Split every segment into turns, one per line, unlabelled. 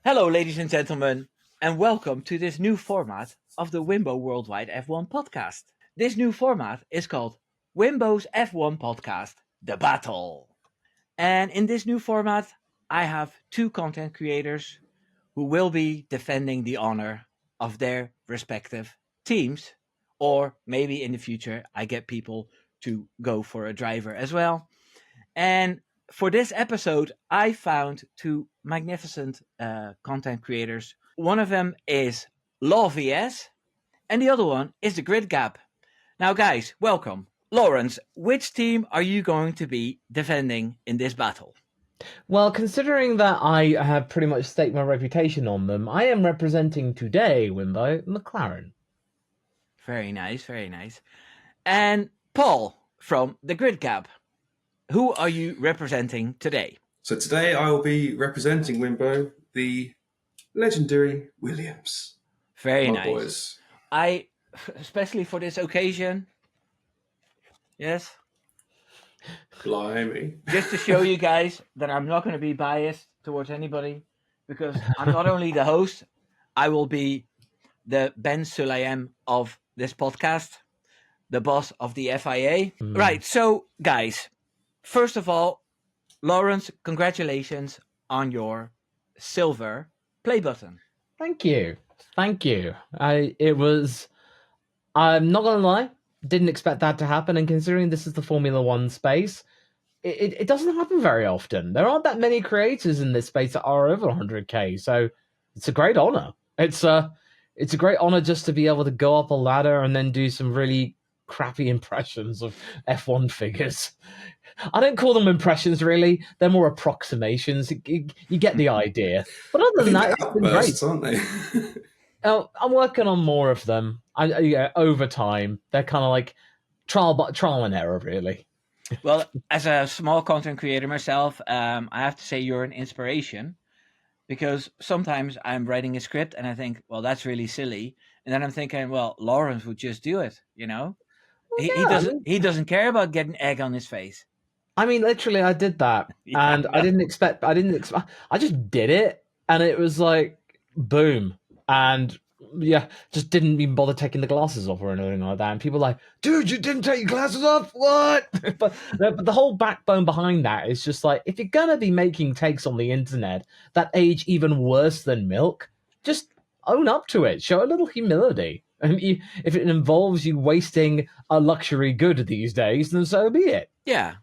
Hello, ladies and gentlemen, and welcome to this new format of the Wimbo Worldwide F1 podcast. This new format is called Wimbo's F1 Podcast, The Battle. And in this new format, I have two content creators who will be defending the honor of their respective teams, or maybe in the future, I get people to go for a driver as well. And for this episode, I found two magnificent content creators. One of them is Law VS, and the other one is the Grid Gap. Now, guys, welcome. Lawrence, which team are you going to be defending in this battle?
Well, considering that I have pretty much staked my reputation on them, I am representing today, Wimbo, McLaren.
Very nice, very nice. And Paul from the Grid Gap, who are you representing today?
So today I will be representing Wimbo, the legendary Williams.
Very
My
nice.
boys.
I, especially for this occasion, yes,
Blimey.
just to show you guys that I'm not going to be biased towards anybody, because I'm not only the host, I will be the Ben Sulayem of this podcast, the boss of the FIA. Right, so guys, first of all, Lawrence, congratulations on your silver play button.
Thank you. Thank you. I'm not going to lie, didn't expect that to happen, and considering this is the Formula One space, it doesn't happen very often. There aren't that many creators in this space that are over 100k, so it's a great honor. It's a great honor just to be able to go up a ladder and then do some really crappy impressions of F1 figures. I don't call them impressions, really. They're more approximations. You get the idea. But other than that, it's been great.
Aren't they?
I'm working on more of them. Over time, they're kind of like trial and error, really.
Well, as a small content creator myself, I have to say you're an inspiration, because sometimes I'm writing a script and I think, well, that's really silly, and then I'm thinking, well, Lawrence would just do it, you know. He doesn't care about getting egg on his face.
I mean, literally, I did that,
Yeah,
and I didn't expect. I just did it, and it was like boom, and yeah, just didn't even bother taking the glasses off or anything like that. And people were like, dude, you didn't take your glasses off? What? but the whole backbone behind that is just like, if you're gonna be making takes on the internet that age even worse than milk, just own up to it. Show a little humility. And if it involves you wasting a luxury good these days, then so be it.
yeah.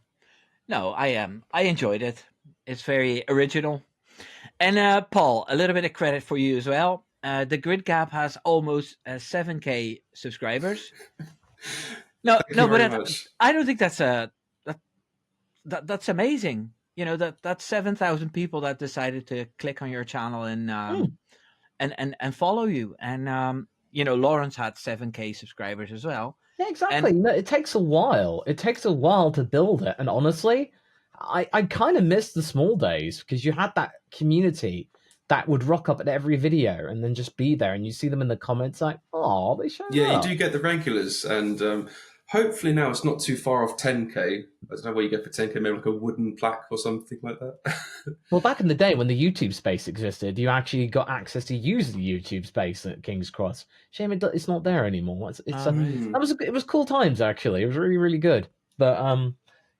No, I enjoyed it. It's very original. And Paul, a little bit of credit for you as well. The Grid Gap has almost 7k subscribers. No,
Thank you
but
very much.
I don't think that's amazing. You know, that's 7,000 people that decided to click on your channel and follow you. And you know, Lawrence had 7k subscribers as well.
Yeah, exactly. It takes a while. It takes a while to build it. And honestly, I kind of miss the small days, because you had that community that would rock up at every video and then just be there, and you see them in the comments like, oh, they showed
Yeah,
up.
you do get the regulars, and hopefully now it's not too far off 10k. I don't know what you get for 10k, maybe like a wooden plaque or something like that.
Well, back in the day when the YouTube space existed, you actually got access to use the YouTube space at King's Cross. Shame it's not there anymore. It was cool times, actually. It was really, really good. But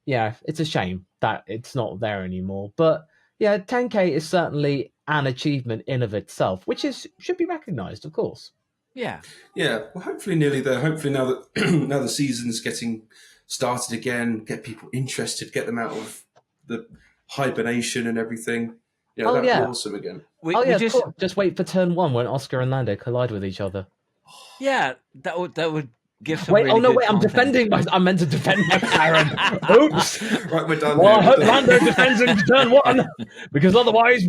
yeah, it's a shame that it's not there anymore. But yeah, 10k is certainly an achievement in of itself, which should be recognized, of course.
Yeah.
Yeah, well, hopefully nearly there. Hopefully now that now the season's getting started again, get people interested, get them out of the hibernation and everything. Yeah, that'd be awesome again.
We
just wait for turn one when Oscar and Lando collide with each other.
Yeah, that would give some.
Wait,
really good
I'm
content.
defending. I meant to defend McLaren. Oops.
Right, we're done.
Well, I hope Lando defends in turn one, because otherwise,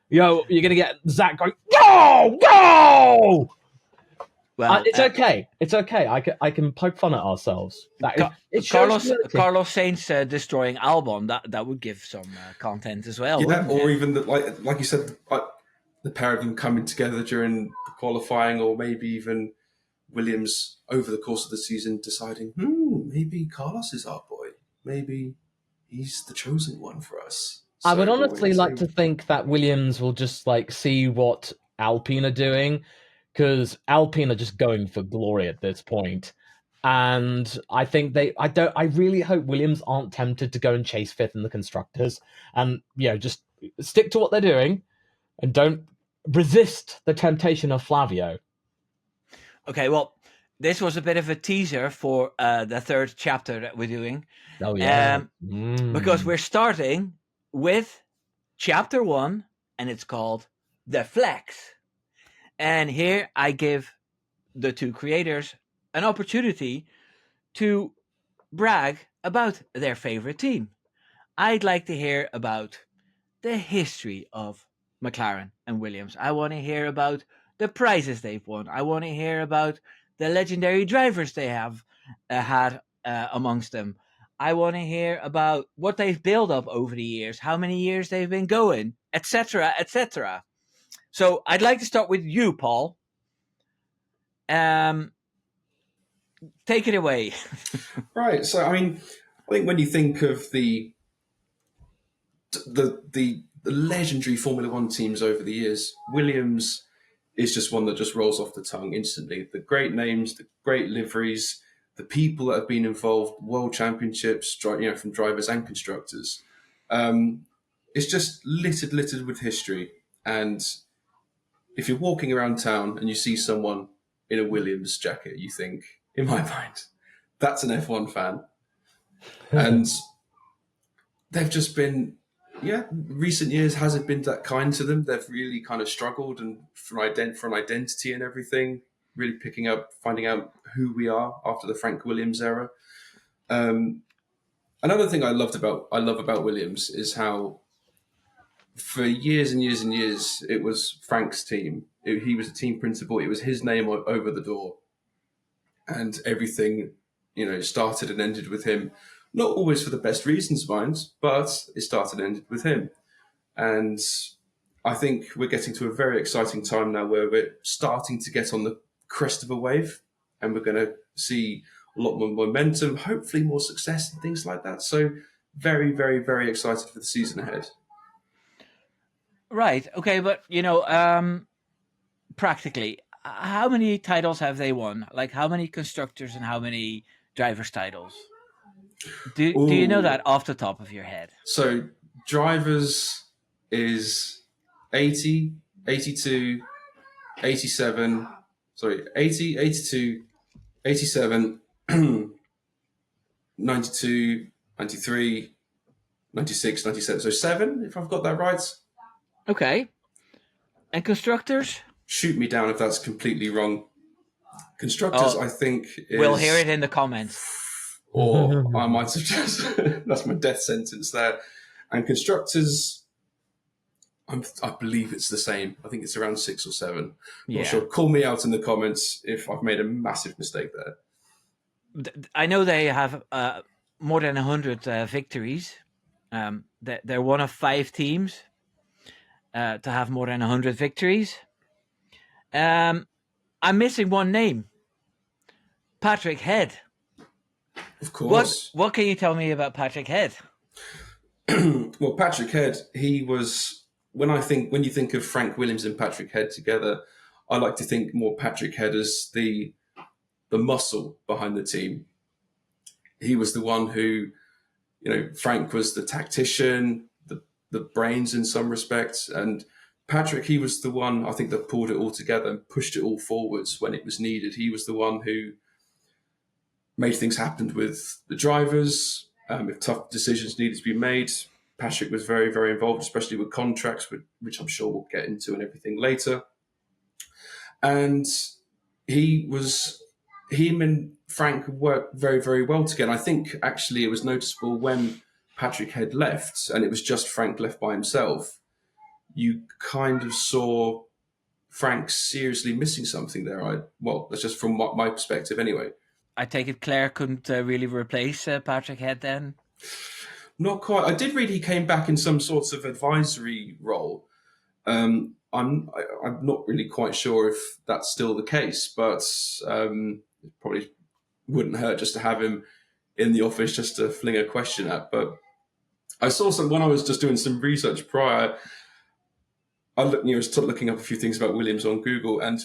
you're gonna get Zach going, go.
Well,
it's okay. It's okay. I can poke fun at ourselves.
Carlos Sainz destroying Albon, that would give some content as well.
Yeah, or even like you said, the pair of them coming together during the qualifying, or maybe even Williams over the course of the season deciding, maybe Carlos is our boy. Maybe he's the chosen one for us.
I would
So we'll wait
honestly
and
like
see.
to think that Williams will just like see what Alpine are doing, because Alpine are just going for glory at this point. And I think I really hope Williams aren't tempted to go and chase fifth in the constructors, and just stick to what they're doing and don't resist the temptation of Flavio.
Okay, well, this was a bit of a teaser for the third chapter that we're doing.
Oh yeah.
Because we're starting with chapter 1, and it's called The Flex. And here I give the two creators an opportunity to brag about their favorite team. I'd like to hear about the history of McLaren and Williams. I want to hear about the prizes they've won. I want to hear about the legendary drivers they have had amongst them. I want to hear about what they've built up over the years, how many years they've been going, etc., etc. So I'd like to start with you, Paul. Take it away.
Right. So, I think when you think of the legendary Formula One teams over the years, Williams is just one that just rolls off the tongue instantly. The great names, the great liveries, the people that have been involved, world championships, from drivers and constructors. It's just littered with history. And if you're walking around town and you see someone in a Williams jacket, you think, in my mind, that's an F1 fan. And they've just been, recent years hasn't been that kind to them. They've really kind of struggled and for an identity and everything, really finding out who we are after the Frank Williams era. Another thing I love about Williams is how for years and years and years, it was Frank's team. He was the team principal. It was his name over the door. And everything, started and ended with him. Not always for the best reasons, mind, but it started and ended with him. And I think we're getting to a very exciting time now where we're starting to get on the crest of a wave, and we're going to see a lot more momentum, hopefully more success and things like that. So very, very, very excited for the season ahead.
Right. Okay. But, practically, how many titles have they won? Like, how many constructors and how many drivers' titles? Do you know that off the top of your head?
So drivers is 80, 82, 87, 80, 82, 87, 92, 93, 96, 97. So 7, if I've got that right.
Okay. And constructors?
Shoot me down if that's completely wrong. Constructors, I think,
we'll hear it in the comments.
Or I might have just... that's my death sentence there. And constructors, I believe it's the same. I think it's around 6 or 7. Not sure. Call me out in the comments if I've made a massive mistake there.
I know they have more than 100 victories. They're one of 5 teams to have more than 100 victories. I'm missing one name. Patrick Head.
Of course.
What can you tell me about Patrick Head?
Well, Patrick Head, he was... When you think of Frank Williams and Patrick Head together, I like to think more Patrick Head as the muscle behind the team. He was the one who, Frank was the tactician, the brains in some respects, and Patrick, he was the one, I think, that pulled it all together and pushed it all forwards when it was needed. He was the one who made things happen with the drivers. If tough decisions needed to be made, Patrick was very, very involved, especially with contracts, which I'm sure we'll get into and everything later. And him and Frank worked very, very well together. I think actually it was noticeable when Patrick Head left and it was just Frank left by himself. You kind of saw Frank seriously missing something there. That's just from my perspective anyway.
I take it Claire couldn't really replace Patrick Head then?
Not quite. I did read he came back in some sort of advisory role. I'm not really quite sure if that's still the case, but it probably wouldn't hurt just to have him in the office just to fling a question at. But I saw some when I was just doing some research prior. I was looking up a few things about Williams on Google, and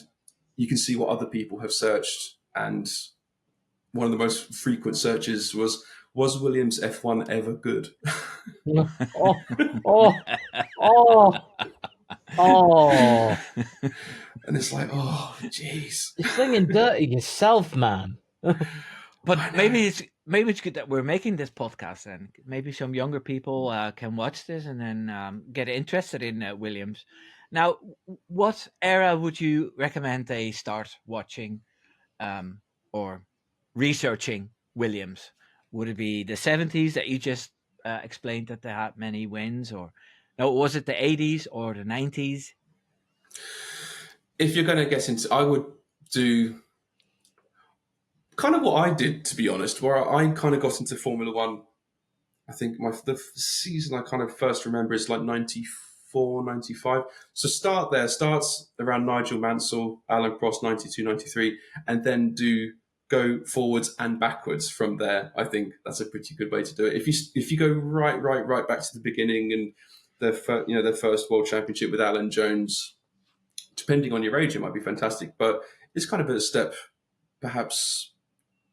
you can see what other people have searched. And one of the most frequent searches was Williams F1 ever good?
Oh, oh, oh, oh.
And it's like, oh, jeez.
You're slinging dirty yourself, man.
But maybe it's good that we're making this podcast, and maybe some younger people can watch this and then get interested in Williams. Now, what era would you recommend they start watching or researching Williams? Would it be the 70s that you just explained that they had many wins, or no? Was it the 80s or the 90s?
If you're going to get into, I would do kind of what I did, to be honest, where I kind of got into Formula One. I think the season I kind of first remember is like 94, 95. So starts around Nigel Mansell, Alan Prost, 92, 93, and then go forwards and backwards from there. I think that's a pretty good way to do it. If you go right back to the beginning and their first World Championship with Alan Jones, depending on your age, it might be fantastic, but it's kind of a step, perhaps,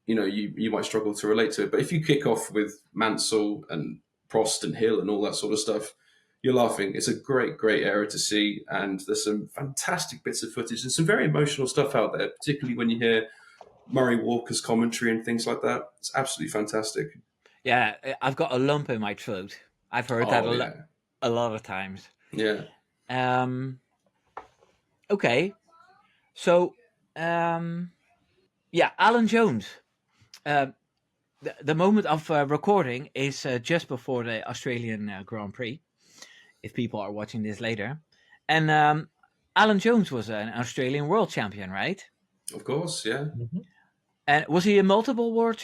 you might struggle to relate to it. But if you kick off with Mansell and Prost and Hill and all that sort of stuff, you're laughing. It's a great era to see. And there's some fantastic bits of footage and some very emotional stuff out there, particularly when you hear Murray Walker's commentary and things like that. It's absolutely fantastic.
Yeah, I've got a lump in my throat. I've heard that a lot of times.
Yeah.
Okay. So, Alan Jones. The moment of recording is just before the Australian Grand Prix, if people are watching this later. And Alan Jones was an Australian world champion, right?
Of course, yeah.
Mm-hmm.
And was he a multiple world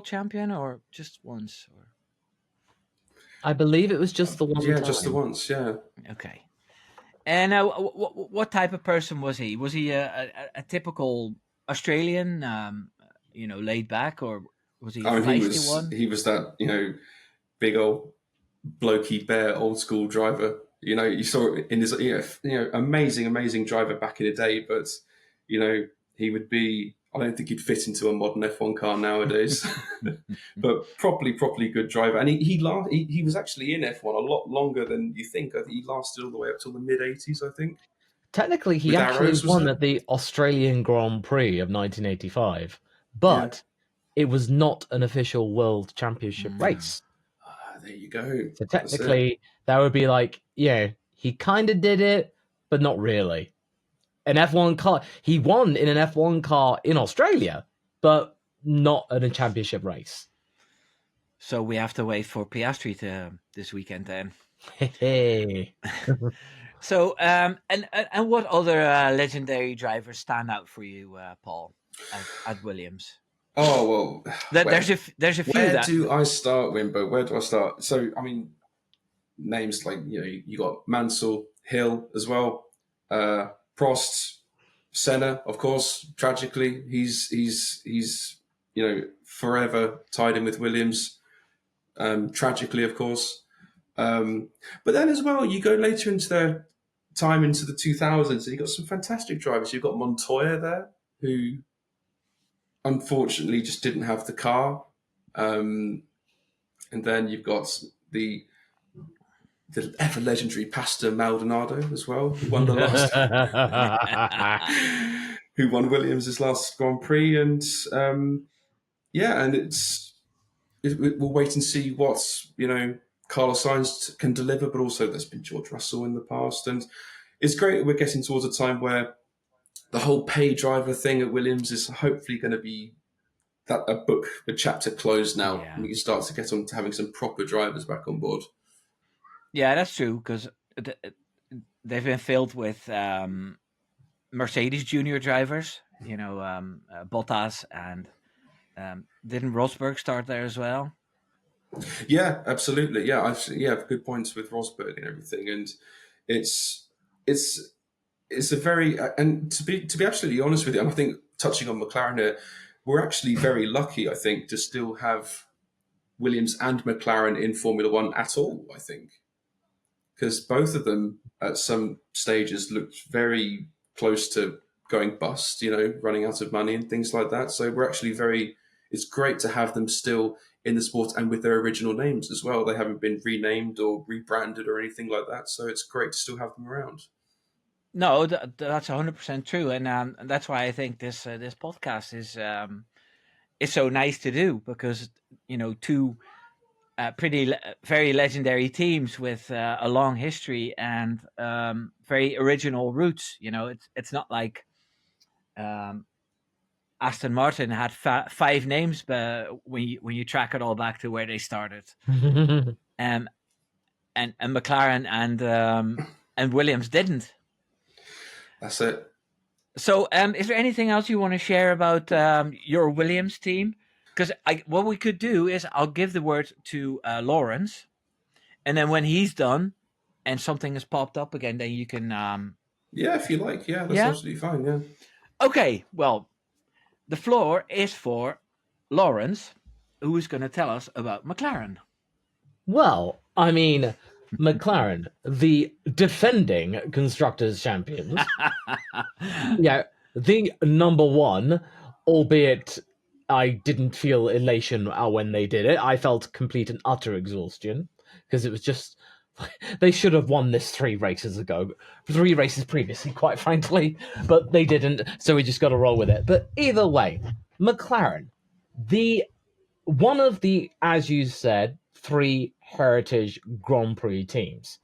champion or just once? Or?
I believe it was just the one time.
Yeah, just the once, yeah.
Okay. And what type of person was he? Was he a typical Australian, laid back, or was he a feisty one?
He was that, big old blokey bear old school driver. You saw it in his, amazing driver back in the day, but, he would be, I don't think he'd fit into a modern F1 car nowadays, but properly good driver. And he was actually in F1 a lot longer than you think. I think he lasted all the way up till the mid-80s, I think.
Technically, he actually won at the Australian Grand Prix of 1985, but it was not an official World Championship race.
There you go.
So technically, that would be like, he kind of did it, but not really. An F1 car, he won in an F1 car in Australia, but not in a championship race.
So we have to wait for Piastri this weekend then.
Hey.
So, and what other legendary drivers stand out for you, Paul, at Williams?
Oh, well,
there's a few.
Where do I start, Wimbo? Where do I start? So, I mean, names like, you got Mansell, Hill as well, Prost, Senna, of course. Tragically, he's forever tied in with Williams. Tragically, of course. But then as well, you go later into their time into the 2000s, and you've got some fantastic drivers. You've got Montoya there, who unfortunately just didn't have the car. And then you've got the ever legendary Pastor Maldonado as well, who won the last, who won Williams' last Grand Prix, and and we'll wait and see what Carlos Sainz can deliver, but also there's been George Russell in the past, and it's great that we're getting towards a time where the whole pay driver thing at Williams is hopefully going to be a chapter closed now, and we can start to get on to having some proper drivers back on board.
Yeah, that's true, because they've been filled with Mercedes junior drivers, Bottas, and didn't Rosberg start there as well?
Yeah, absolutely. Yeah, I've good points with Rosberg and everything, and it's a very, and to be absolutely honest with you, and I think touching on McLaren here, we're actually very lucky, I think, to still have Williams and McLaren in Formula One at all, I think. Because both of them at some stages looked very close to going bust, running out of money and things like that. So we're actually it's great to have them still in the sport and with their original names as well. They haven't been renamed or rebranded or anything like that. So it's great to still have them around.
No, that's 100% true. And that's why I think this podcast is so nice to do, because, two very legendary teams with a long history and very original roots. It's not like Aston Martin had 5 names, but when you track it all back to where they started, and McLaren and Williams didn't.
That's it.
So, is there anything else you want to share about your Williams team? Because what we could do is I'll give the word to Lawrence, and then when he's done and something has popped up again, then you can...
Yeah, if you like. Yeah, that's absolutely fine, yeah.
Okay, well, the floor is for Lawrence, who is going to tell us about McLaren.
Well, I mean, McLaren, the defending Constructors' champions. Yeah, the number one, albeit... I didn't feel elation when they did it. I felt complete and utter exhaustion, because it was just... They should have won this 3 races previously, quite frankly, but they didn't, so we just got to roll with it. But either way, McLaren, one of the, as you said, 3 heritage Grand Prix teams.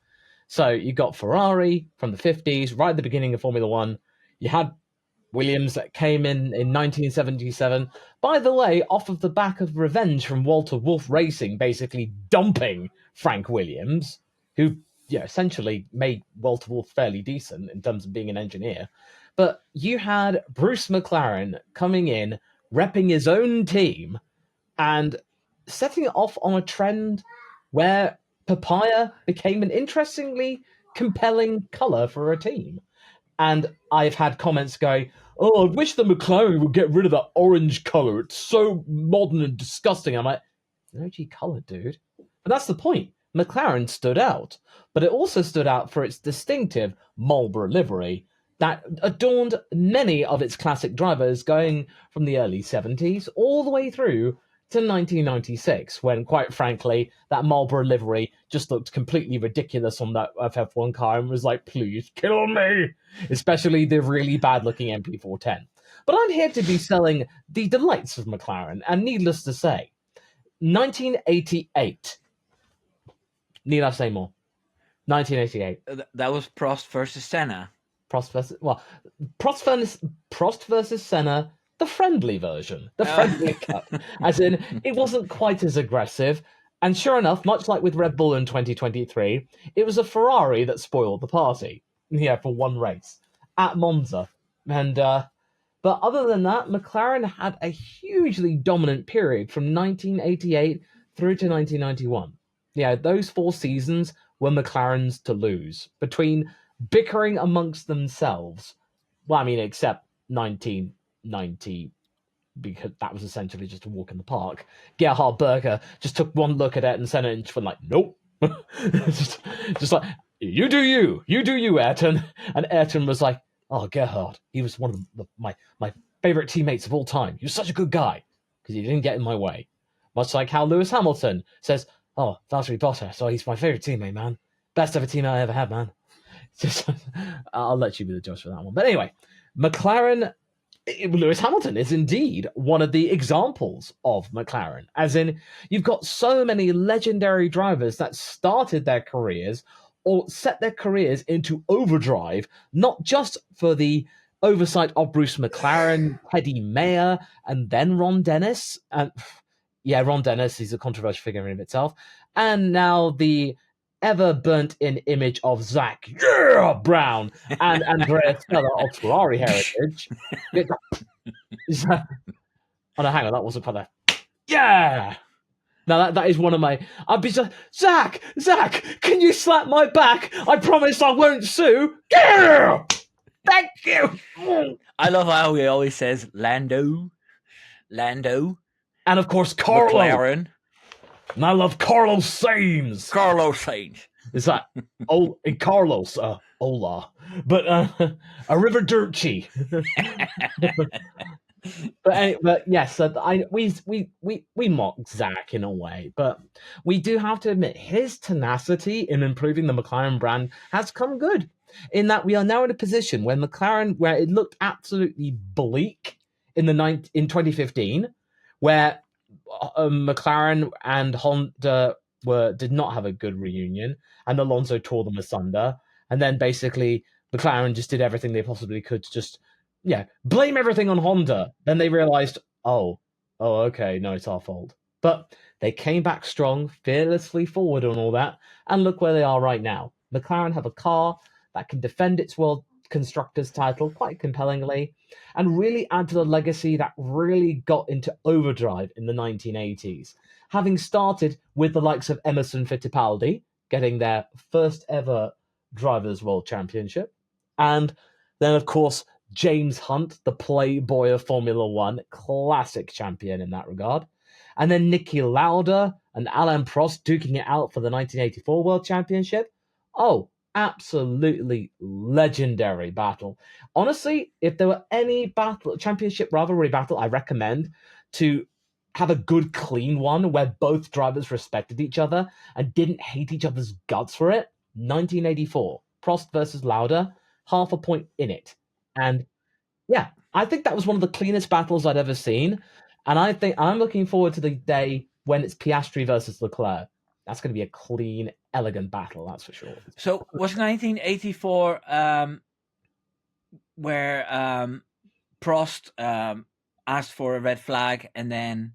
So you got Ferrari from the 50s, right at the beginning of Formula One. You had Williams that came in 1977. By the way, off of the back of revenge from Walter Wolf Racing, basically dumping Frank Williams, who essentially made Walter Wolf fairly decent in terms of being an engineer. But you had Bruce McLaren coming in, repping his own team, and setting it off on a trend where papaya became an interestingly compelling colour for a team. And I've had comments going, "Oh, I wish the McLaren would get rid of that orange colour. It's so modern and disgusting." I'm like, "OG colour, dude." But that's the point. McLaren stood out. But it also stood out for its distinctive Marlboro livery that adorned many of its classic drivers going from the early 70s all the way through to 1996, when, quite frankly, that Marlboro livery just looked completely ridiculous on that FF1 car and was like, "Please kill me," especially the really bad-looking MP410. But I'm here to be selling the delights of McLaren, and needless to say, 1988. Need I say more? 1988.
That was Prost versus Senna.
Prost versus Senna, the friendly version, the friendly cut. As in, it wasn't quite as aggressive. And sure enough, much like with Red Bull in 2023, it was a Ferrari that spoiled the party. Yeah, for one race at Monza. And but other than that, McLaren had a hugely dominant period from 1988 through to 1991. Yeah, those 4 seasons were McLaren's to lose, between bickering amongst themselves. Well, I mean, except 1990, because that was essentially just a walk in the park. Gerhard Berger just took one look at Ayrton Senna and just went like, "Nope." just like, you do you, Ayrton." And Ayrton was like, "Oh, Gerhard, he was one of my favorite teammates of all time. He was such a good guy because he didn't get in my way." Much like how Lewis Hamilton says, "Oh, Valtteri Bottas, oh, he's my favorite teammate, man. Best ever teammate I ever had, man." Just, I'll let you be the judge for that one. But anyway, McLaren, Lewis Hamilton is indeed one of the examples of McLaren. As in, you've got so many legendary drivers that started their careers or set their careers into overdrive, not just for the oversight of Bruce McLaren, Teddy Mayer, and then Ron Dennis. And yeah, Ron Dennis, he's a controversial figure in of itself. And now the ever burnt-in image of Zach Brown and Andrea Stella of Ferrari heritage. Oh no, hang on, that wasn't quite there. Yeah! Now that is one of my... I'd be just, Zach, can you slap my back? I promise I won't sue. Yeah! Thank you!
I love how he always says Lando.
And of course, Carlo.
McLaren.
And I love Carlos Sainz.
Carlos Sainz.
It's like, oh, Carlos, hola. But arrivederci. But yes, we mock Zach in a way, but we do have to admit his tenacity in improving the McLaren brand has come good. In that we are now in a position where McLaren, where it looked absolutely bleak in 2015, where McLaren and Honda did not have a good reunion, and Alonso tore them asunder, and then basically McLaren just did everything they possibly could to just blame everything on Honda. Then they realized, okay, no, it's our fault. But they came back strong, fearlessly forward on all that, and look where they are right now. McLaren have a car that can defend its World Constructors title quite compellingly, and really add to the legacy that really got into overdrive in the 1980s, having started with the likes of Emerson Fittipaldi getting their first ever Drivers' World Championship, and then, of course, James Hunt, the playboy of Formula One, classic champion in that regard. And then Niki Lauda and Alain Prost duking it out for the 1984 World Championship. Oh, absolutely legendary battle. Honestly, if there were any championship rivalry battle, I recommend to have a good, clean one where both drivers respected each other and didn't hate each other's guts for it. 1984, Prost versus Lauda, half a point in it. And yeah, I think that was one of the cleanest battles I'd ever seen. And I think I'm looking forward to the day when it's Piastri versus Leclerc. That's going to be a clean, elegant battle, that's for sure.
So was 1984 where Prost asked for a red flag, and then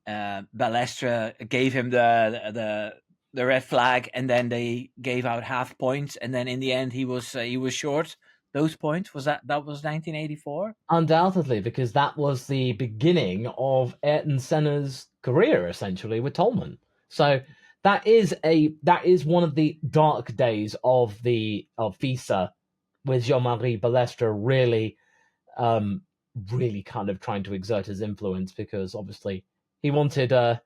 Balestre gave him the red flag, and then they gave out half points, and then in the end he was short those points? Was that was 1984?
Undoubtedly, because that was the beginning of Ayrton Senna's career, essentially, with Tolman. So that is one of the dark days of FISA, with Jean-Marie Balestre really kind of trying to exert his influence, because obviously he wanted a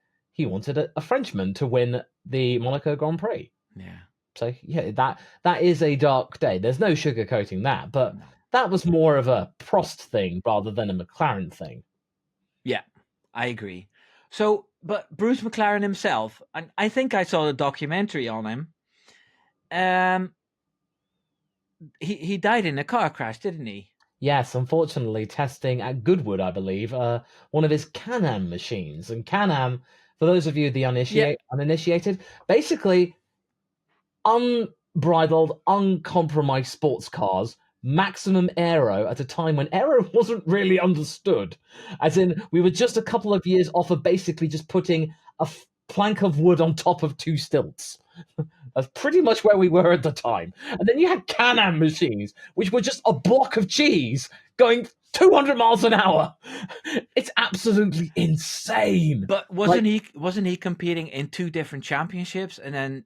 Frenchman to win the Monaco Grand Prix.
Yeah.
So yeah, that is a dark day. There's no sugarcoating that, but that was more of a Prost thing rather than a McLaren thing.
Yeah, I agree. So, but Bruce McLaren himself, I think I saw a documentary on him. He died in a car crash, didn't he?
Yes, unfortunately, testing at Goodwood, I believe, one of his Can-Am machines. And Can-Am, for those of you the uninitiated, basically unbridled, uncompromised sports cars, maximum aero at a time when aero wasn't really understood. As in, we were just a couple of years off of basically just putting a plank of wood on top of two stilts. That's pretty much where we were at the time. And then you had Can-Am machines, which were just a block of cheese going 200 miles an hour. It's absolutely insane.
But wasn't he competing in two different championships, and then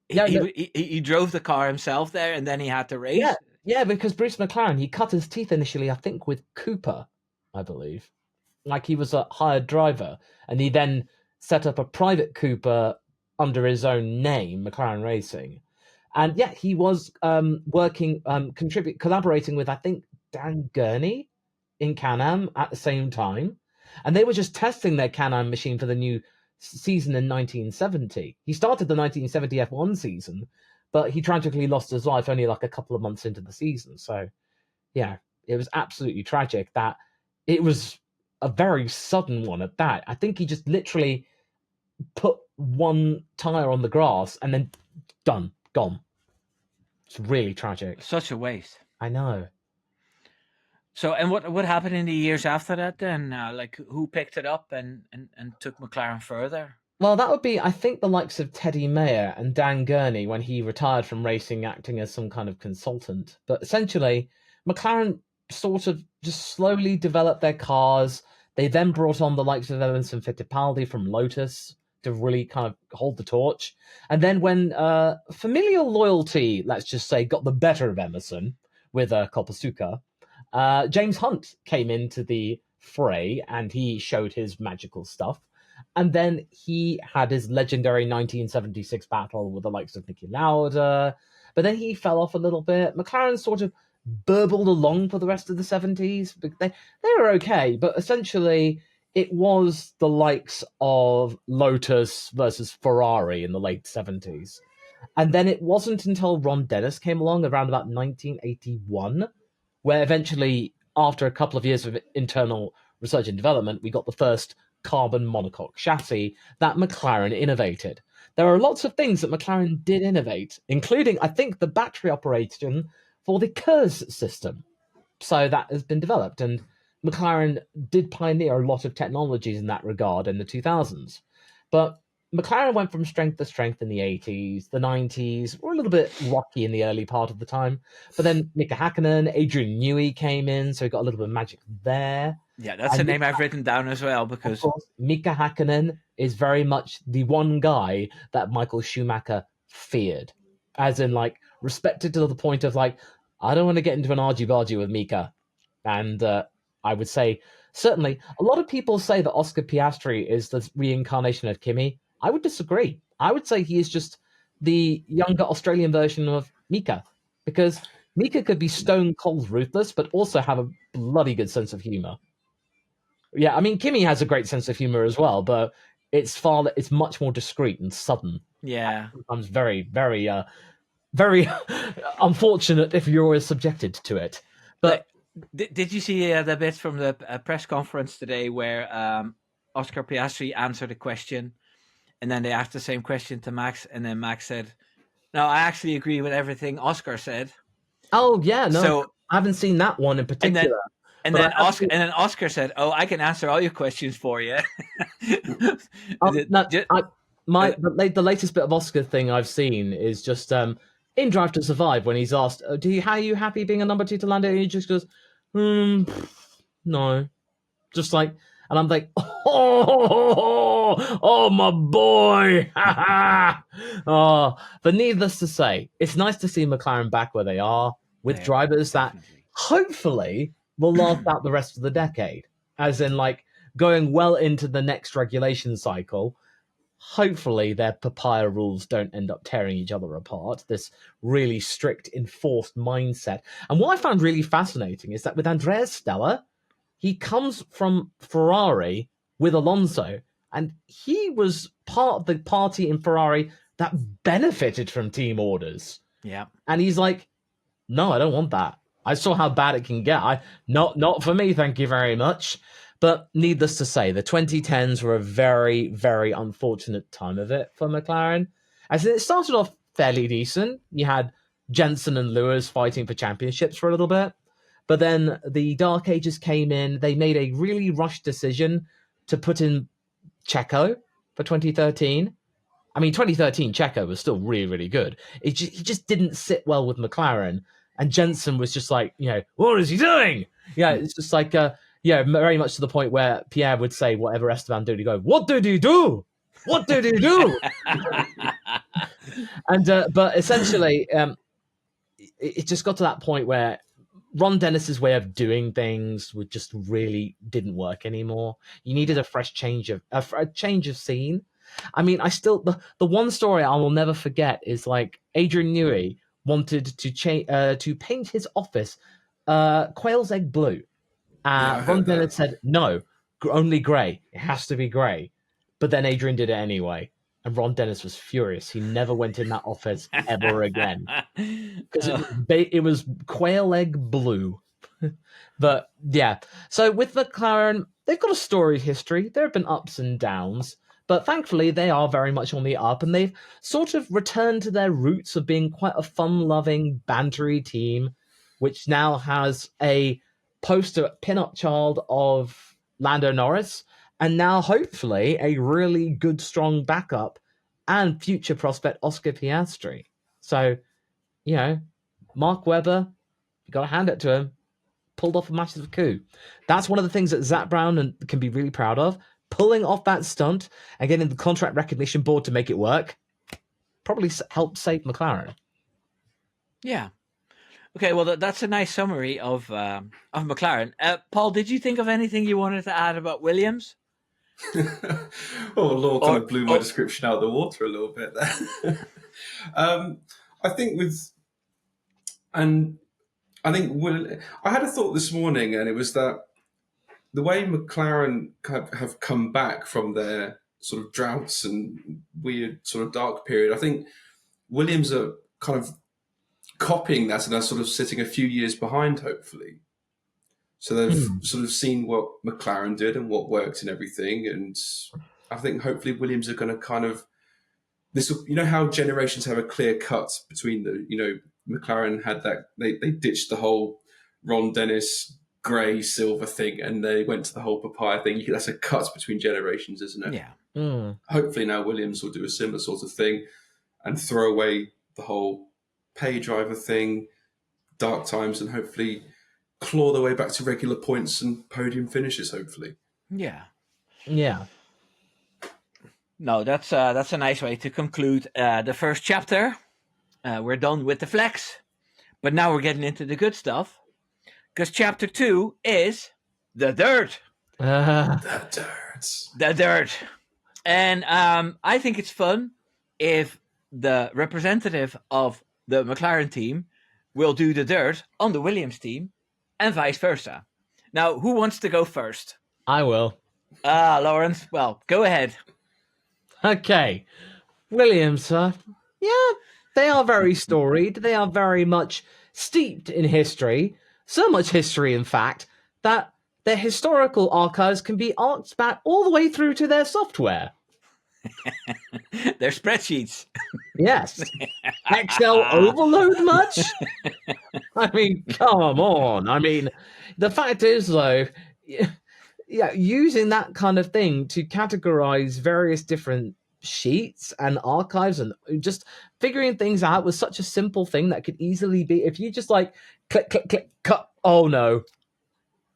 he drove the car himself there, and then he had to race?
Yeah, because Bruce McLaren, he cut his teeth initially, I think, with Cooper, I believe. Like, he was a hired driver, and he then set up a private Cooper under his own name, McLaren Racing. And yeah, he was collaborating with, I think, Dan Gurney in Can-Am at the same time. And they were just testing their Can-Am machine for the new season in 1970. He started the 1970 F1 season, but he tragically lost his life only like a couple of months into the season. So yeah, it was absolutely tragic that it was a very sudden one at that. I think he just literally put one tire on the grass and then gone. It's really tragic.
Such a waste.
I know.
So, and what happened in the years after that then? Like, who picked it up and took McLaren further?
Well, that would be, I think, the likes of Teddy Mayer and Dan Gurney when he retired from racing, acting as some kind of consultant. But essentially, McLaren sort of just slowly developed their cars. They then brought on the likes of Emerson Fittipaldi from Lotus to really kind of hold the torch. And then when familial loyalty, let's just say, got the better of Emerson with Kopasuka, James Hunt came into the fray and he showed his magical stuff. And then he had his legendary 1976 battle with the likes of Niki Lauda, but then he fell off a little bit. McLaren sort of burbled along for the rest of the 70s. They were okay, but essentially it was the likes of Lotus versus Ferrari in the late 70s. And then it wasn't until Ron Dennis came along around about 1981, where eventually, after a couple of years of internal research and development, we got the first carbon monocoque chassis that McLaren innovated. There are lots of things that McLaren did innovate, including, I think, the battery operation for the KERS system. So that has been developed, and McLaren did pioneer a lot of technologies in that regard in the 2000s. But McLaren went from strength to strength in the 80s, the 90s, were a little bit rocky in the early part of the time. But then Mika Hakkinen, Adrian Newey came in, so we got a little bit of magic there.
Yeah, that's a name I've written down as well, because
of course, Mika Hakkinen is very much the one guy that Michael Schumacher feared. As in, like, respected to the point of, like, I don't want to get into an argy-bargy with Mika. And I would say, certainly, a lot of people say that Oscar Piastri is the reincarnation of Kimi. I would disagree. I would say he is just the younger Australian version of Mika, because Mika could be stone cold ruthless, but also have a bloody good sense of humor. Yeah, I mean, Kimi has a great sense of humor as well, but it's much more discreet and sudden.
Yeah,
Sometimes very, very, very unfortunate if you're always subjected to it. But
did you see the bit from the press conference today where Oscar Piastri answered a question? And then they asked the same question to Max, and then Max said, "No, I actually agree with everything Oscar said."
Oh yeah, no, so, I haven't seen that one in particular.
And then Oscar said, "Oh, I can answer all your questions for you."
The latest bit of Oscar thing I've seen is just in Drive to Survive when he's asked, "How are you happy being a number 2 to Lando?" And he just goes, "No," just like. And I'm like, oh my boy. But needless to say, it's nice to see McLaren back where they are with drivers that hopefully will last out the rest of the decade. As in, like, going well into the next regulation cycle. Hopefully their papaya rules don't end up tearing each other apart. This really strict, enforced mindset. And what I found really fascinating is that with Andrea Stella, he comes from Ferrari with Alonso, and he was part of the party in Ferrari that benefited from team orders.
Yeah. And
he's like, no, I don't want that. I saw how bad it can get. Not for me, thank you very much. But needless to say, the 2010s were a very, very unfortunate time of it for McLaren. As it started off fairly decent. You had Jensen and Lewis fighting for championships for a little bit. But then the Dark Ages came in. They made a really rushed decision to put in Checo for 2013. I mean, 2013 Checo was still really, really good. He just didn't sit well with McLaren. And Jensen was just like, what is he doing? Yeah, it's just like, very much to the point where Pierre would say whatever Esteban did. He'd go, what did he do? What did he do? But essentially, it just got to that point where Ron Dennis's way of doing things just really didn't work anymore. You needed a fresh change of scene. I mean, the one story I will never forget is like Adrian Newey wanted to paint his office quail's egg blue. Ron Dennis said no, only grey. It has to be grey. But then Adrian did it anyway. And Ron Dennis was furious. He never went in that office ever again. Because it was quail egg blue. But yeah. So with McLaren, they've got a storied history. There have been ups and downs. But thankfully, they are very much on the up. And they've sort of returned to their roots of being quite a fun-loving, bantery team. Which now has a poster pin-up child of Lando Norris. And now, hopefully, a really good, strong backup and future prospect, Oscar Piastri. So, Mark Webber, you got to hand it to him, pulled off a massive coup. That's one of the things that Zach Brown can be really proud of. Pulling off that stunt and getting the contract recognition board to make it work probably helped save McLaren.
Yeah. Okay, well, that's a nice summary of McLaren. Paul, did you think of anything you wanted to add about Williams?
Well, Law kind of blew my description out of the water a little bit there. I think I had a thought this morning, and it was that the way McLaren have come back from their sort of droughts and weird sort of dark period, I think Williams are kind of copying that, and they're sort of sitting a few years behind, hopefully. So they've sort of seen what McLaren did and what worked and everything. And I think hopefully Williams are going to kind of this. You know how generations have a clear cut between McLaren had that they ditched the whole Ron Dennis grey silver thing and they went to the whole papaya thing. That's a cut between generations, isn't it?
Yeah.
Hopefully now Williams will do a similar sort of thing and throw away the whole pay driver thing, dark times, and hopefully claw their way back to regular points and podium finishes, hopefully.
Yeah. No, that's a nice way to conclude the first chapter. We're done with the flex, but now we're getting into the good stuff, because chapter 2 is the dirt.
The
dirt. And I think it's fun if the representative of the McLaren team will do the dirt on the Williams team, and vice versa. Now, who wants to go first?
I will.
Lawrence. Well, go ahead.
Okay. Williams, they are very storied. They are very much steeped in history. So much history, in fact, that their historical archives can be arced back all the way through to their software.
Their spreadsheets.
Yes. Excel overload much? I mean, come on. I mean, the fact is, though, using that kind of thing to categorize various different sheets and archives and just figuring things out was such a simple thing that could easily be, if you just like click, click, click, cut. Oh no.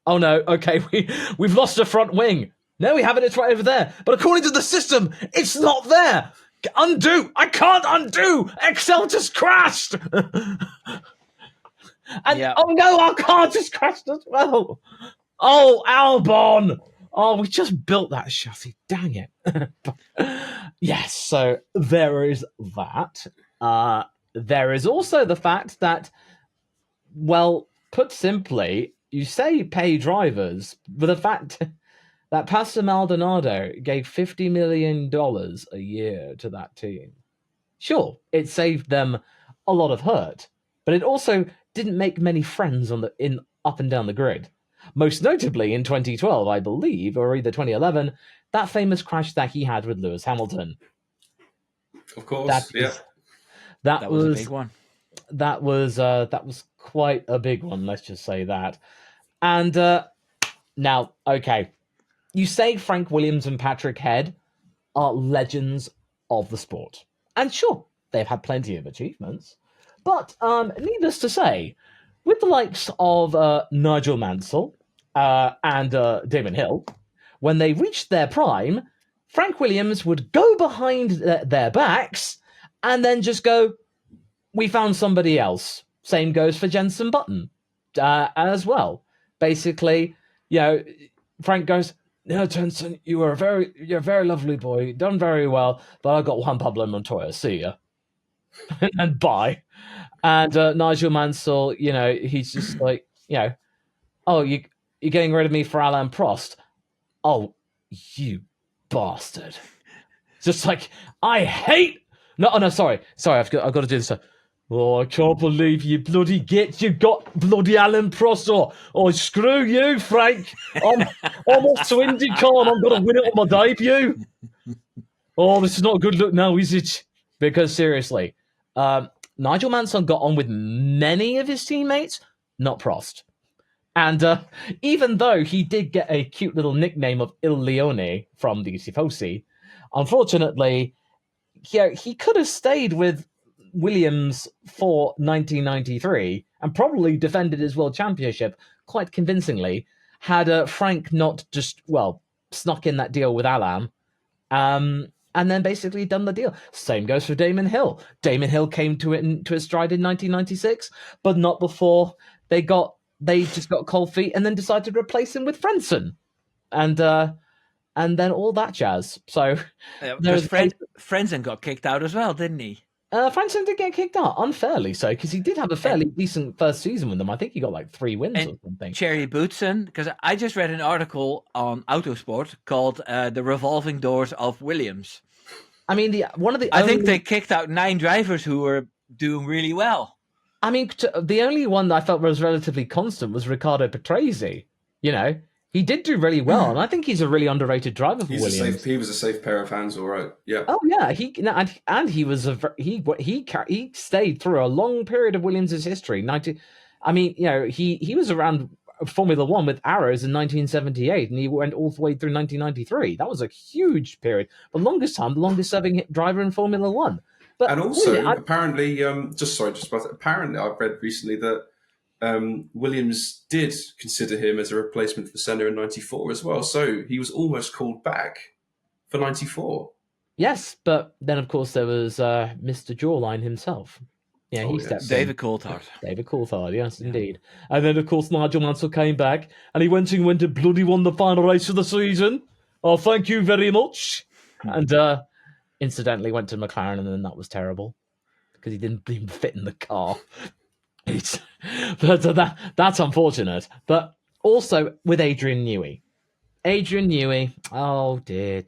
Okay, we've lost a front wing. No, we haven't. It's right over there. But according to the system, it's not there. Undo. I can't undo. Excel just crashed. Oh no, our car just crashed as well. Oh, Albon. Oh, we just built that chassis. Dang it. Yes, so there is that. There is also the fact that, well, put simply, you say pay drivers, but the fact that Pastor Maldonado gave $50 million a year to that team. Sure, it saved them a lot of hurt, but it also didn't make many friends in up and down the grid. Most notably in 2012, I believe, or either 2011, that famous crash that he had with Lewis Hamilton.
Of course,
That was a big one.
That was quite a big one, let's just say that. And now, okay, you say Frank Williams and Patrick Head are legends of the sport. And sure, they've had plenty of achievements. But needless to say, with the likes of Nigel Mansell and Damon Hill, when they reached their prime, Frank Williams would go behind their backs and then just go, we found somebody else. Same goes for Jenson Button as well. Basically, Frank goes, no, Jenson, you're a very lovely boy. You've done very well, but I've got one Pablo Montoya. See ya. And bye. And Nigel Mansell, he's just like, oh, you're getting rid of me for Alain Prost. Oh, you bastard. Just like, I hate... No, sorry, I've got to do this. Oh, I can't believe you bloody you got bloody Alain Prost. Oh, screw you, Frank. I'm off to IndyCar and I'm going to win it on my debut. Oh, this is not a good look now, is it? Because seriously, Nigel Mansell got on with many of his teammates, not Prost. And even though he did get a cute little nickname of Il Leone from the Tifosi, unfortunately, he could have stayed with Williams for 1993 and probably defended his world championship quite convincingly had Frank not just, snuck in that deal with Alain and then basically done the deal. Same goes for Damon Hill. Damon Hill came to his stride in 1996, but not before they just got cold feet and then decided to replace him with Frenson. And and then all that jazz. So
Because Frenzen got kicked out as well, didn't he?
Frentzen did get kicked out unfairly, so because he did have a fairly decent first season with them. I think he got like 3 wins or something.
Thierry Boutsen, because I just read an article on Autosport called "The Revolving Doors of Williams."
I mean,
I think they kicked out 9 drivers who were doing really well.
I mean, the only one that I felt was relatively constant was Riccardo Patrese. You know, he did do really well, and I think he's a really underrated driver for Williams.
He was a safe pair of hands, all right. Yeah.
Oh yeah, he was he stayed through a long period of Williams's history. I mean, you know, he was around Formula One with Arrows in 1978, and he went all the way through 1993. That was a huge period, the longest serving driver in Formula One. But
and also, apparently, apparently, I've read recently that Williams did consider him as a replacement for Senna in '94 as well. So he was almost called back for '94.
Yes, but then of course there was Mr. Jawline himself. Yeah, he stepped in.
David Coulthard.
David Coulthard, yes, indeed. And then of course Nigel Mansell came back, and he went and bloody won the final race of the season. Oh, thank you very much. And incidentally went to McLaren, and then that was terrible because he didn't even fit in the car. That's unfortunate. But also with Adrian Newey. Oh dear.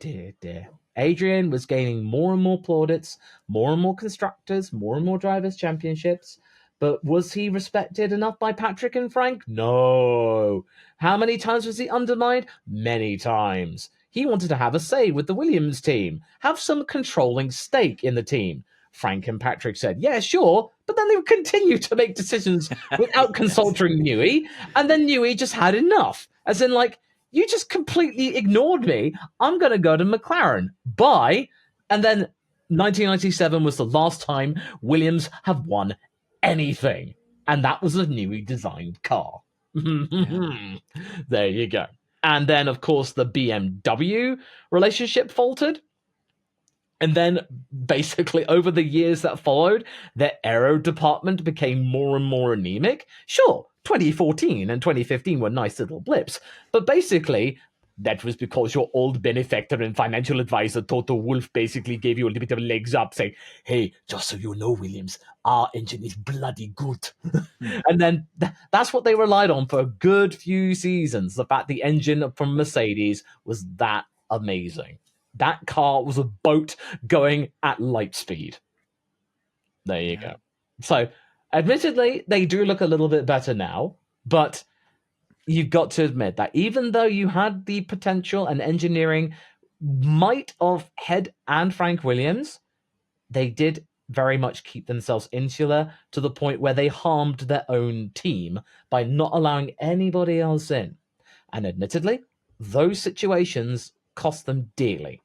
Adrian was gaining more and more plaudits, more and more constructors, more and more drivers' championships. But was he respected enough by Patrick and Frank? No. How many times was he undermined? Many times. He wanted to have a say with the Williams team, have some controlling stake in the team. Frank and Patrick said, yeah, sure, but then they would continue to make decisions without consulting Newey, and then Newey just had enough. As in, like, you just completely ignored me. I'm going to go to McLaren. Bye. And then 1997 was the last time Williams have won anything, and that was a Newey-designed car. There you go. And then, of course, the BMW relationship faltered. And then, basically, over the years that followed, their aero department became more and more anemic. Sure, 2014 and 2015 were nice little blips, but basically, that was because your old benefactor and financial advisor, Toto Wolff, basically gave you a little bit of legs up, saying, hey, just so you know, Williams, our engine is bloody good. And then that's what they relied on for a good few seasons, the fact the engine from Mercedes was that amazing. That car was a boat going at light speed. There you go. So, admittedly, they do look a little bit better now, but you've got to admit that even though you had the potential and engineering might of Head and Frank Williams, they did very much keep themselves insular to the point where they harmed their own team by not allowing anybody else in. And admittedly, those situations cost them dearly.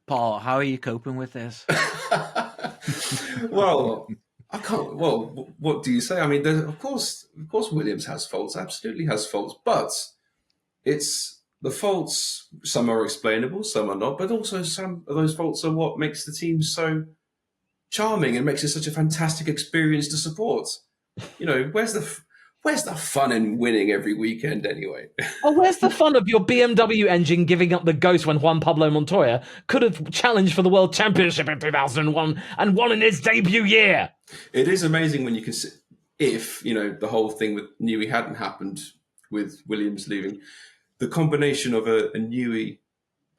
Paul, how are you coping with this?
Well, I can't. Well, what do you say? I mean, of course, Williams has faults. Absolutely has faults, but it's the faults. Some are explainable, some are not. But also, some of those faults are what makes the team so charming and makes it such a fantastic experience to support. You know, where's the fun in winning every weekend anyway?
Oh, where's the fun of your BMW engine giving up the ghost when Juan Pablo Montoya could have challenged for the World Championship in 2001 and won in his debut year?
It is amazing when you can see, if, you know, the whole thing with Newey hadn't happened with Williams leaving, the combination of a Newey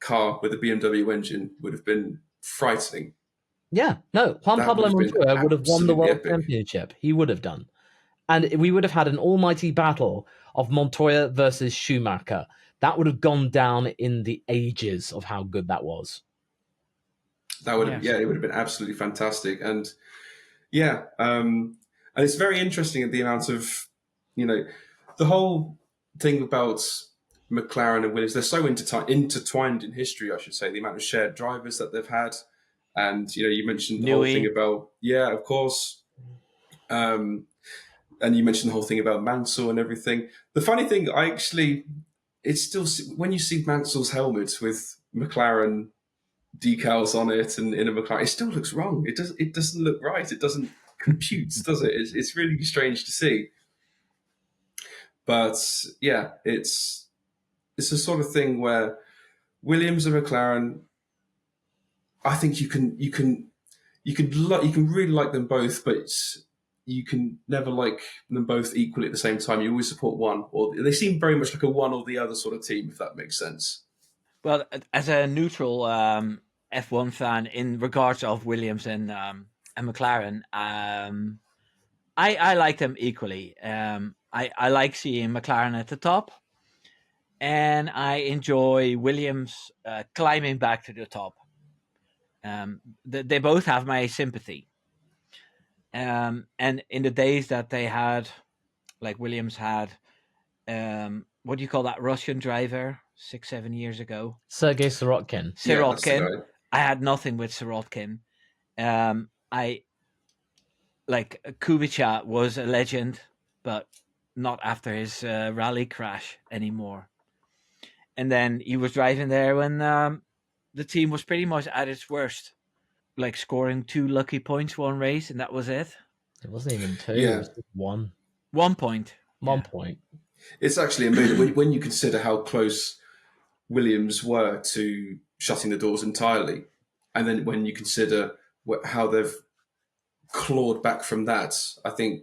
car with a BMW engine would have been frightening.
Yeah, no, Juan Pablo Montoya would have won the World Championship. He would have done. And we would have had an almighty battle of Montoya versus Schumacher. That would have gone down in the ages of how good that was.
That would have, it would have been absolutely fantastic. And and it's very interesting the amount of, you know, the whole thing about McLaren and Williams. They're so intertwined in history, I should say. The amount of shared drivers that they've had, and you know, you mentioned the whole thing about of course. And you mentioned the whole thing about Mansell and everything. The funny thing, it's still, when you see Mansell's helmet with McLaren decals on it and in a McLaren, it still looks wrong. It doesn't look right. It doesn't compute, does it? It's really strange to see. But yeah, it's it's a sort of thing where Williams and McLaren, I think you can really like them both, but you can never like them both equally at the same time. You always support one, or they seem very much like a one or the other sort of team, if that makes sense.
Well, as a neutral F1 fan, in regards of Williams and McLaren, I like them equally. I like seeing McLaren at the top, and I enjoy Williams climbing back to the top. They both have my sympathy. And in the days that they had, like Williams had, what do you call that Russian driver 6-7 years ago?
Sergei Sirotkin.
Sirotkin. I had nothing with Sirotkin. I like Kubica was a legend, but not after his rally crash anymore. And then he was driving there when the team was pretty much at its worst, like scoring 2 lucky points one race, and that was it.
It wasn't even 2.
Yeah.
It was just 1.
1 point.
1 point.
It's actually amazing when you consider how close Williams were to shutting the doors entirely, and then when you consider how they've clawed back from that, I think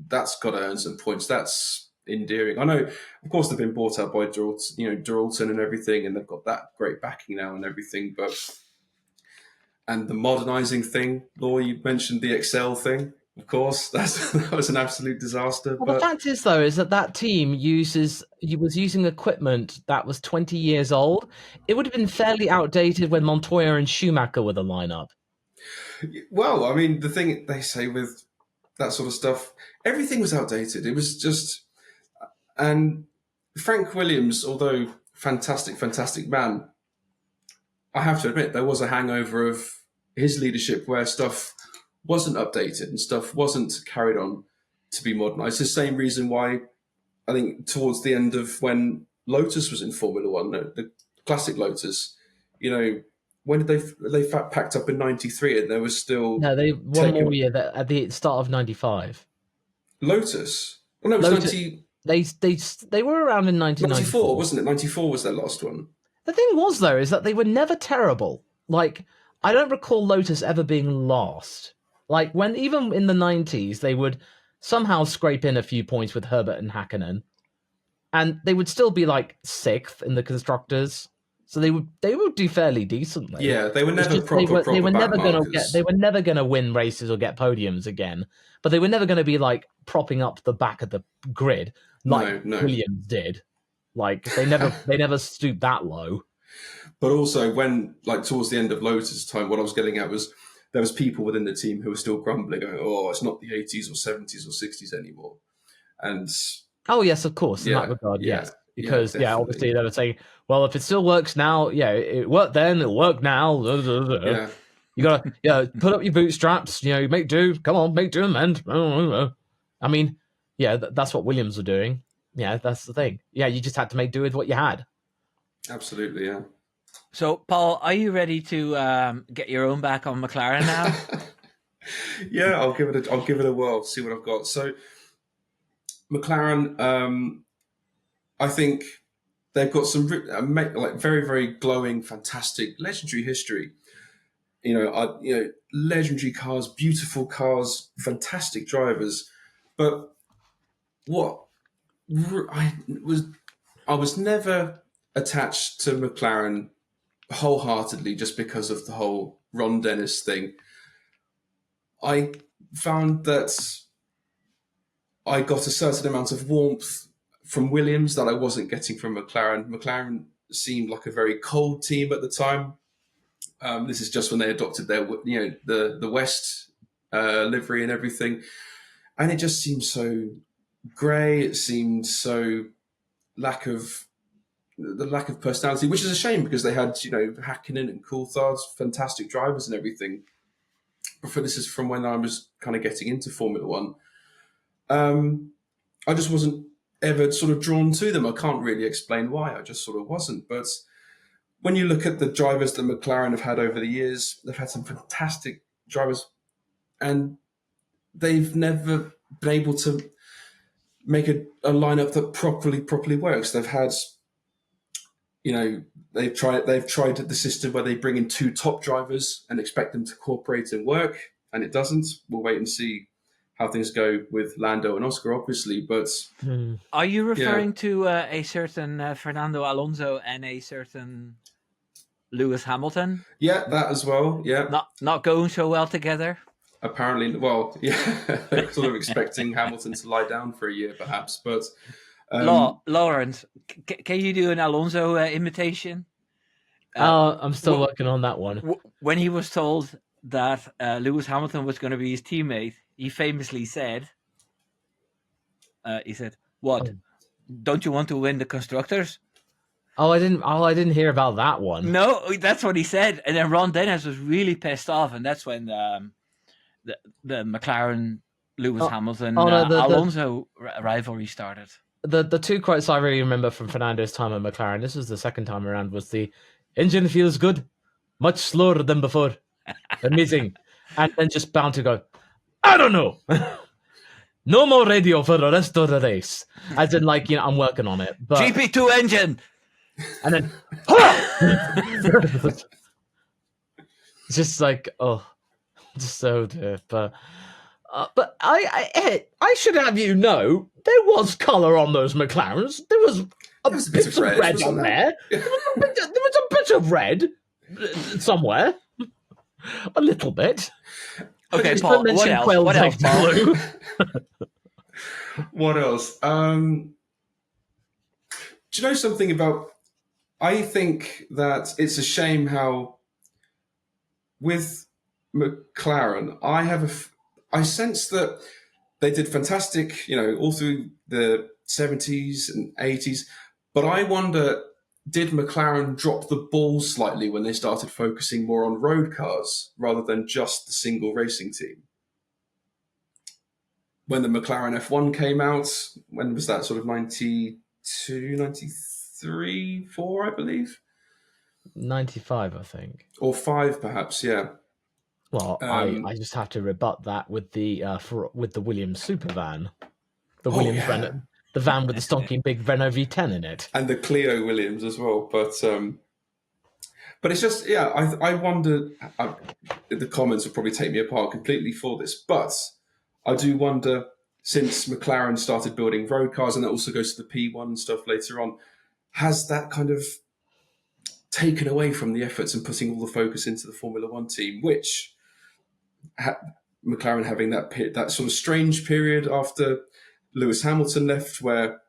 that's got to earn some points. That's endearing. I know, of course, they've been bought out by Duralton and everything, and they've got that great backing now and everything. And the modernising thing, Laura, you mentioned the Excel thing. Of course, that was an absolute disaster.
Well, the fact is, though, is that team was using equipment that was 20 years old. It would have been fairly outdated when Montoya and Schumacher were the lineup.
Well, I mean, the thing they say with that sort of stuff, everything was outdated. It was just, and Frank Williams, although fantastic man, I have to admit there was a hangover of his leadership where stuff wasn't updated and stuff wasn't carried on to be modernised. The same reason why I think towards the end of when Lotus was in Formula One, the classic Lotus, when did they packed up in '93 and there was still
they one more year at the start of '95.
Lotus. Well, no, it was
Lotus,
90.
They were around in 1994,
wasn't it? 94 was their last one.
The thing was, though, is that they were never terrible. Like, I don't recall Lotus ever being last. Like, when even in the 90s, they would somehow scrape in a few points with Herbert and Hakkinen, and they would still be like 6th in the constructors. So they would do fairly decently.
Yeah, they were never
they were never going to win races or get podiums again. But they were never going to be like propping up the back of the grid like Williams did. Like they never stooped that low.
But also when like towards the end of Lotus time, what I was getting at was there was people within the team who were still grumbling, going, "Oh, it's not the 80s or 70s or 60s anymore." And
oh yes, of course, in that regard, yes. Because obviously they were saying, well, if it still works now, it worked then, it'll work now. Yeah. You gotta put up your bootstraps, make do. Come on, make do and mend. I mean, that's what Williams were doing. Yeah, that's the thing. Yeah, you just had to make do with what you had.
Absolutely, yeah.
So, Paul, are you ready to get your own back on McLaren now?
Yeah, I'll give it a whirl. See what I've got. So, McLaren. I think they've got some like very, very glowing, fantastic, legendary history. Legendary cars, beautiful cars, fantastic drivers. But what I was never attached to McLaren wholeheartedly just because of the whole Ron Dennis thing. I found that I got a certain amount of warmth from Williams that I wasn't getting from McLaren. McLaren seemed like a very cold team at the time. This is just when they adopted their, the West livery and everything, and it just seemed so grey. It seemed so lack of personality, which is a shame because they had Hakkinen and Coulthard, fantastic drivers and everything. But this is from when I was kind of getting into Formula One. I just wasn't ever sort of drawn to them. I can't really explain why. I just sort of wasn't. But when you look at the drivers that McLaren have had over the years, they've had some fantastic drivers, and they've never been able to make a lineup that properly works. They've had they've tried the system where they bring in 2 top drivers and expect them to cooperate and work, and it doesn't. We'll wait and see how things go with Lando and Oscar, obviously. But
are you referring to a certain Fernando Alonso and a certain Lewis Hamilton?
Yeah, that as well. Yeah,
not going so well together.
Apparently, well, yeah, they're sort of expecting Hamilton to lie down for a year, perhaps. But
Lawrence, can you do an Alonso imitation?
I'm still working on that one.
When he was told that Lewis Hamilton was going to be his teammate, he famously said, "What? Oh. Don't you want to win the constructors?"
I didn't hear about that one.
No, that's what he said. And then Ron Dennis was really pissed off, and that's when the McLaren Lewis Hamilton Alonso rivalry started.
The 2 quotes I really remember from Fernando's time at McLaren, this was the second time around, was the engine feels good, much slower than before. Amazing. And then just bound to go, I don't know. No more radio for the rest of the race. As in, like, I'm working on it. But...
GP2 engine.
And then, it's just like, just so dear. But I should have there was colour on those McLarens. There was a bit of red on there. There was a bit of red somewhere. A little bit.
Okay, Paul, what else, Paul?
What else? Do you know something about... I think that it's a shame how with McLaren, I sense that they did fantastic, all through the 70s and 80s. But I wonder, did McLaren drop the ball slightly when they started focusing more on road cars rather than just the single racing team? When the McLaren F1 came out, when was that? Sort of 92, 93, 4, I believe?
95, I think.
Or 5, perhaps, yeah.
Well, I just have to rebut that with the Williams super van, the Williams Renault, the van with the stonking big Renault V10 in it,
and the Clio Williams as well. But it's just I wonder. The comments will probably take me apart completely for this, but I do wonder, since McLaren started building road cars, and that also goes to the P1 and stuff later on, has that kind of taken away from the efforts and putting all the focus into the Formula One team, which McLaren having that sort of strange period after Lewis Hamilton left, where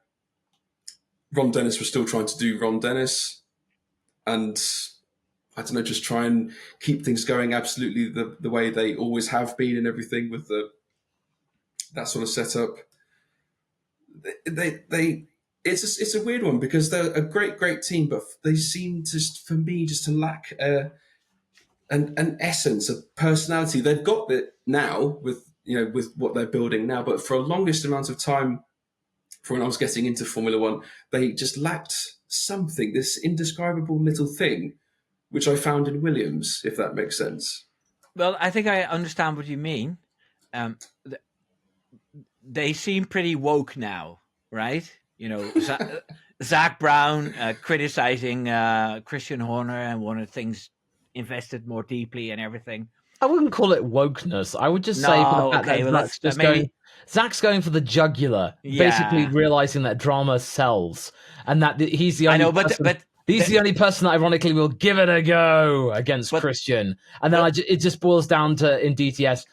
Ron Dennis was still trying to do Ron Dennis, and I don't know, just try and keep things going absolutely the way they always have been and everything with that sort of setup. It's a weird one because they're a great team, but they seem for me to lack an essence, a personality. They've got it now with what they're building now, but for a longest amount of time, for when I was getting into Formula One, they just lacked something, this indescribable little thing, which I found in Williams, if that makes sense.
Well, I think I understand what you mean. They seem pretty woke now, right? Zach Brown criticizing Christian Horner and one of the things invested more deeply and everything.
I wouldn't call it wokeness. I would just say Zach's going for the jugular, basically realizing that drama sells, and that he's the only the only person that ironically will give it a go against Christian. And then it just boils down to, in DTS,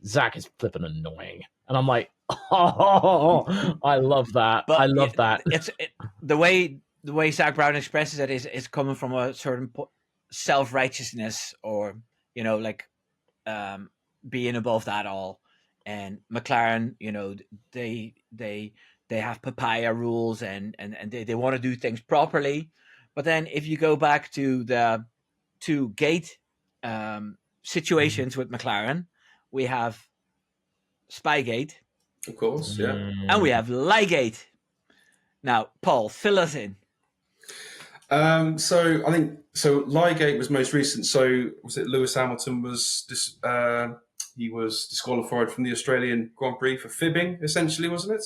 Zach is flipping annoying, and I'm like, oh, I love that. I love that.
The way Zach Brown expresses it is coming from a certain self-righteousness, or being above that all. And McLaren, they have papaya rules and they want to do things properly. But then if you go back to the 2 gate situations with McLaren, we have Spygate,
of course, yeah,
and we have Ligate. Now, Paul, fill us in.
So I think Ligate was most recent. So was it Lewis Hamilton was he was disqualified from the Australian Grand Prix for fibbing, essentially, wasn't it?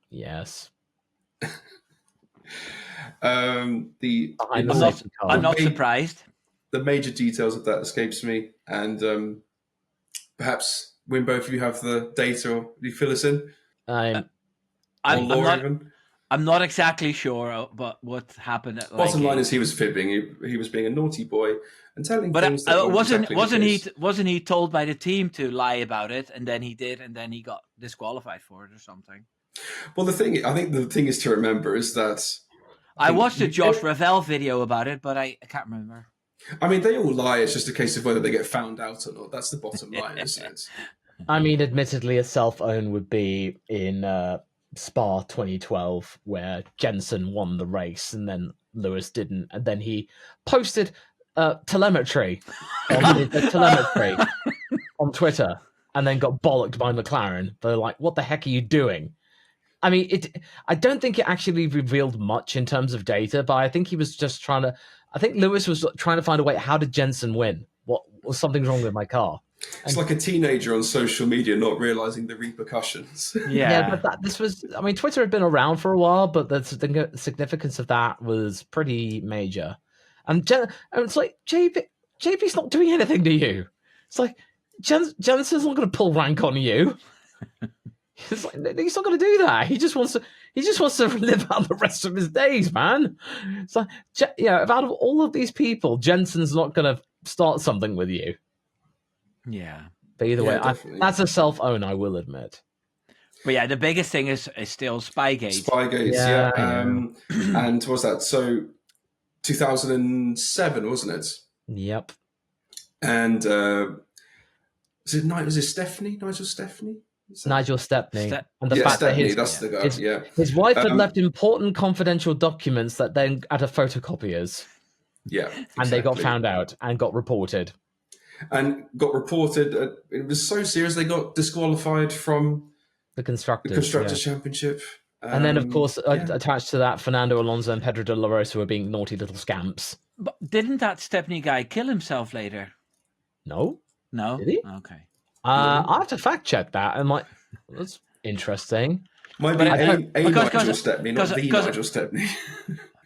Yes.
I'm
not surprised.
The major details of that escapes me, and perhaps Wimbo, if you have the data, or you fill us in.
I'm not exactly sure about what happened.
Bottom line is he was fibbing. He was being a naughty boy and telling things that
wasn't he told by the team to lie about it, and then he did, and then he got disqualified for it or something?
Well, I think the thing is to remember is that
I watched a Josh Ravel video about it, but I can't remember.
I mean, they all lie. It's just a case of whether they get found out or not. That's the bottom line, isn't it?
I mean, admittedly, a self-own would be in Spa 2012, where Jensen won the race and then Lewis didn't, and then he posted telemetry on Twitter, and then got bollocked by McLaren. They're like, "What the heck are you doing?" I mean, I don't think it actually revealed much in terms of data, but I think he was just trying to. I think Lewis was trying to find a way. How did Jensen win? What was something wrong with my car?
It's like a teenager on social media not realizing the repercussions.
Yeah, but this was. I mean, Twitter had been around for a while, but the significance of that was pretty major. And it's like JP's not doing anything to you. It's like Jensen's not going to pull rank on you. He's not going to do that. He just wants to live out the rest of his days, man. So out of all of these people, Jensen's not going to start something with you.
Yeah.
But either way, that's a self-own, I will admit.
But yeah, the biggest thing is still Spygate.
Spygate, yeah. And what was that? So 2007, wasn't it?
Yep.
And was it Nigel Stepney?
Nigel Stepney.
And the fact Stepney, that's the guy,
his wife had left important confidential documents that then at a photocopiers.
Yeah. Exactly.
And they got found out and got reported.
It was so serious they got disqualified from
the Constructors
Championship.
And then, of course, attached to that, Fernando Alonso and Pedro de la Rosa were being naughty little scamps.
But didn't that Stepney guy kill himself later?
No.
Did
he?
Okay.
I have to fact check that. I'm like, that's interesting.
Might be Nigel Stepney, not the Nigel Stepney.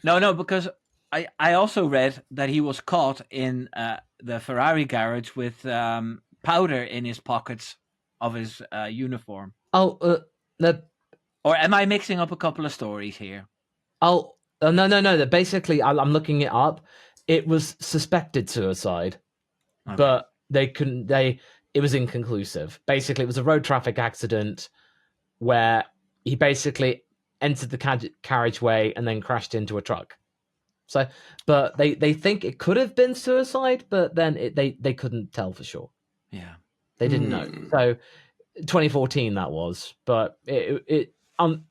No, because I also read that he was caught in the Ferrari garage with powder in his pockets of his uniform.
Or
am I mixing up a couple of stories here?
No. Basically, I'm looking it up. It was suspected suicide, but they couldn't. It was inconclusive. Basically, it was a road traffic accident where he basically entered the carriageway and then crashed into a truck. So, but they think it could have been suicide, but then they couldn't tell for sure.
Yeah,
they didn't know. So, 2014 that was, but it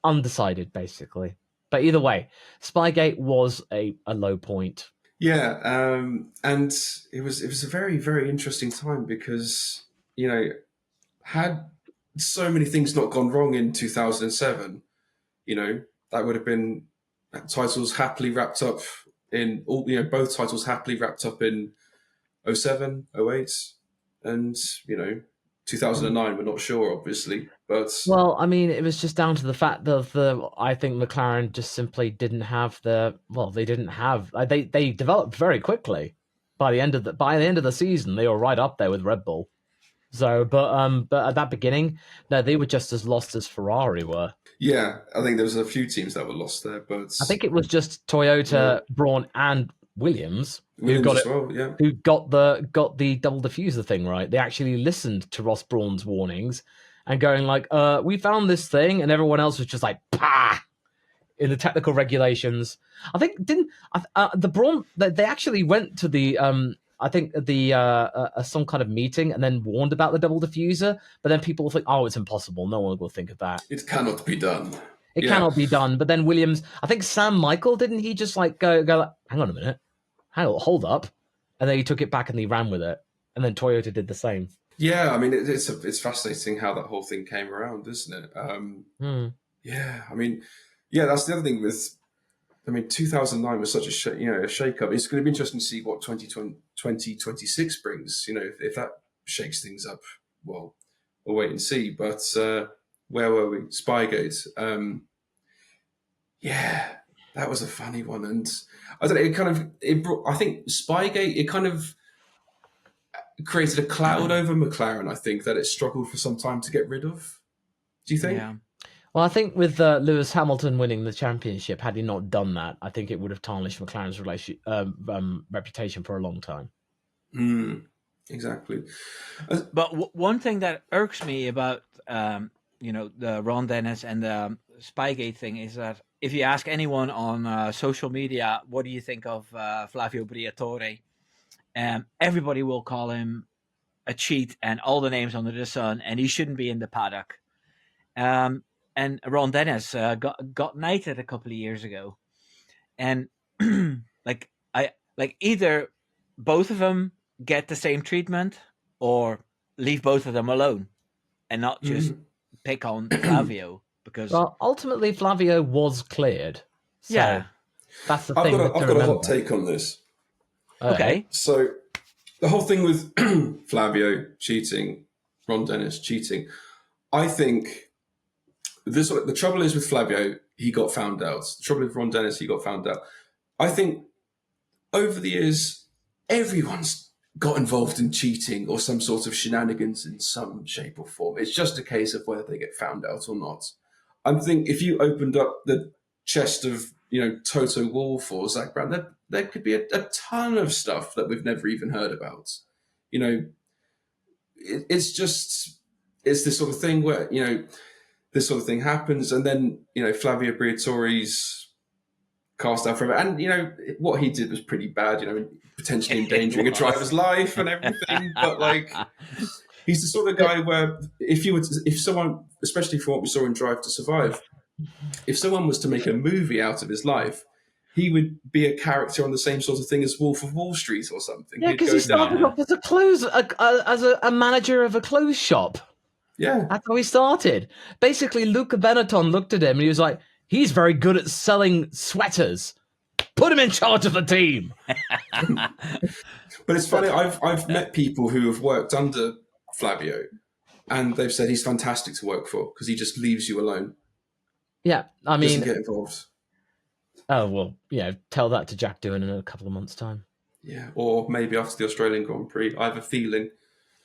undecided basically. But either way, Spygate was a low point.
Yeah, and it was a very, very interesting time because had so many things not gone wrong in 2007, that would have been titles happily wrapped up in all, both titles happily wrapped up in 07, 08, and 2009. We're not sure, obviously, but
I mean, it was just down to the fact that I think McLaren just simply didn't have they developed very quickly. By the end of the season, they were right up there with Red Bull. So, but at that beginning, no, they were just as lost as Ferrari were.
Yeah, I think there was a few teams that were lost there, but
I think it was just Toyota, Brawn, and Williams who got it. Who got the double diffuser thing right. They actually listened to Ross Brawn's warnings and going like, "We found this thing," and everyone else was just like, "Pah!" In the technical regulations. I think the Brawn they actually went to the some kind of meeting and then warned about the double diffuser, but then people think, "Oh, it's impossible. No one will think of that.
It cannot be done.
It cannot be done." But then Williams, I think Sam Michael, didn't he just like go like, "Hang on a minute, hold up," and then he took it back and he ran with it, and then Toyota did the same.
Yeah, I mean, it's fascinating how that whole thing came around, isn't it? Yeah, I mean, that's the other thing with. I mean, 2009 was such a shake-up. It's going to be interesting to see what 2026 brings. If that shakes things up, well, we'll wait and see. But where were we? Spygate. That was a funny one, and I don't know. It brought. I think Spygate. It kind of created a cloud over McLaren. I think that it struggled for some time to get rid of. Do you think?
Yeah.
Well, I think with Lewis Hamilton winning the championship, had he not done that, I think it would have tarnished McLaren's reputation for a long time.
Exactly.
But one thing that irks me about the Ron Dennis and the Spygate thing is that if you ask anyone on social media, what do you think of Flavio Briatore? Everybody will call him a cheat and all the names under the sun, and he shouldn't be in the paddock. And Ron Dennis got knighted a couple of years ago, and either both of them get the same treatment, or leave both of them alone, and not just pick on Flavio. Because
ultimately Flavio was cleared. So
yeah,
that's the thing.
I've got a hot take on this.
Okay.
So the whole thing with Flavio cheating, Ron Dennis cheating, I think the trouble is with Flavio, he got found out. The trouble with Ron Dennis, he got found out. I think over the years, everyone's got involved in cheating or some sort of shenanigans in some shape or form. It's just a case of whether they get found out or not. I think if you opened up the chest of, Toto Wolff or Zach Brown, there could be a ton of stuff that we've never even heard about. It's this sort of thing where, this sort of thing happens, and then, Flavio Briatore's cast out forever. And, what he did was pretty bad, potentially endangering a driver's life and everything. But, he's the sort of guy where if someone, especially for what we saw in Drive to Survive, if someone was to make a movie out of his life, he would be a character on the same sort of thing as Wolf of Wall Street or something.
Yeah, because he started off as a manager of a clothes shop.
Yeah.
That's how he started. Basically, Luca Benetton looked at him and he was like, he's very good at selling sweaters. Put him in charge of the team.
But it's funny, I've met people who have worked under Flavio, and they've said he's fantastic to work for because he just leaves you alone.
Yeah, I mean...
Doesn't get involved.
Oh, well, tell that to Jack Doohan in a couple of months' time.
Yeah, or maybe after the Australian Grand Prix. I have a feeling.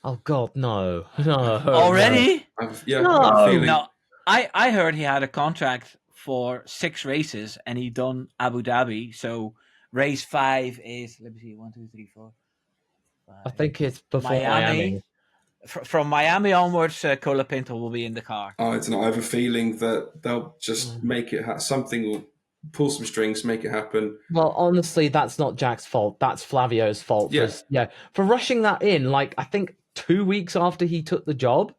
Oh, God, no. No.
Already?
I have a feeling.
No, I heard he had a contract for 6 races, and he done Abu Dhabi. So race 5 is, let me see, 1, 2, 3, 4, 5.
I think it's before Miami.
From Miami onwards, Colapinto will be in the car.
I don't know. I have a feeling that they'll just make it something will pull some strings, make it happen.
Well, honestly, that's not Jack's fault. That's Flavio's fault. For rushing that in, I think 2 weeks after he took the job.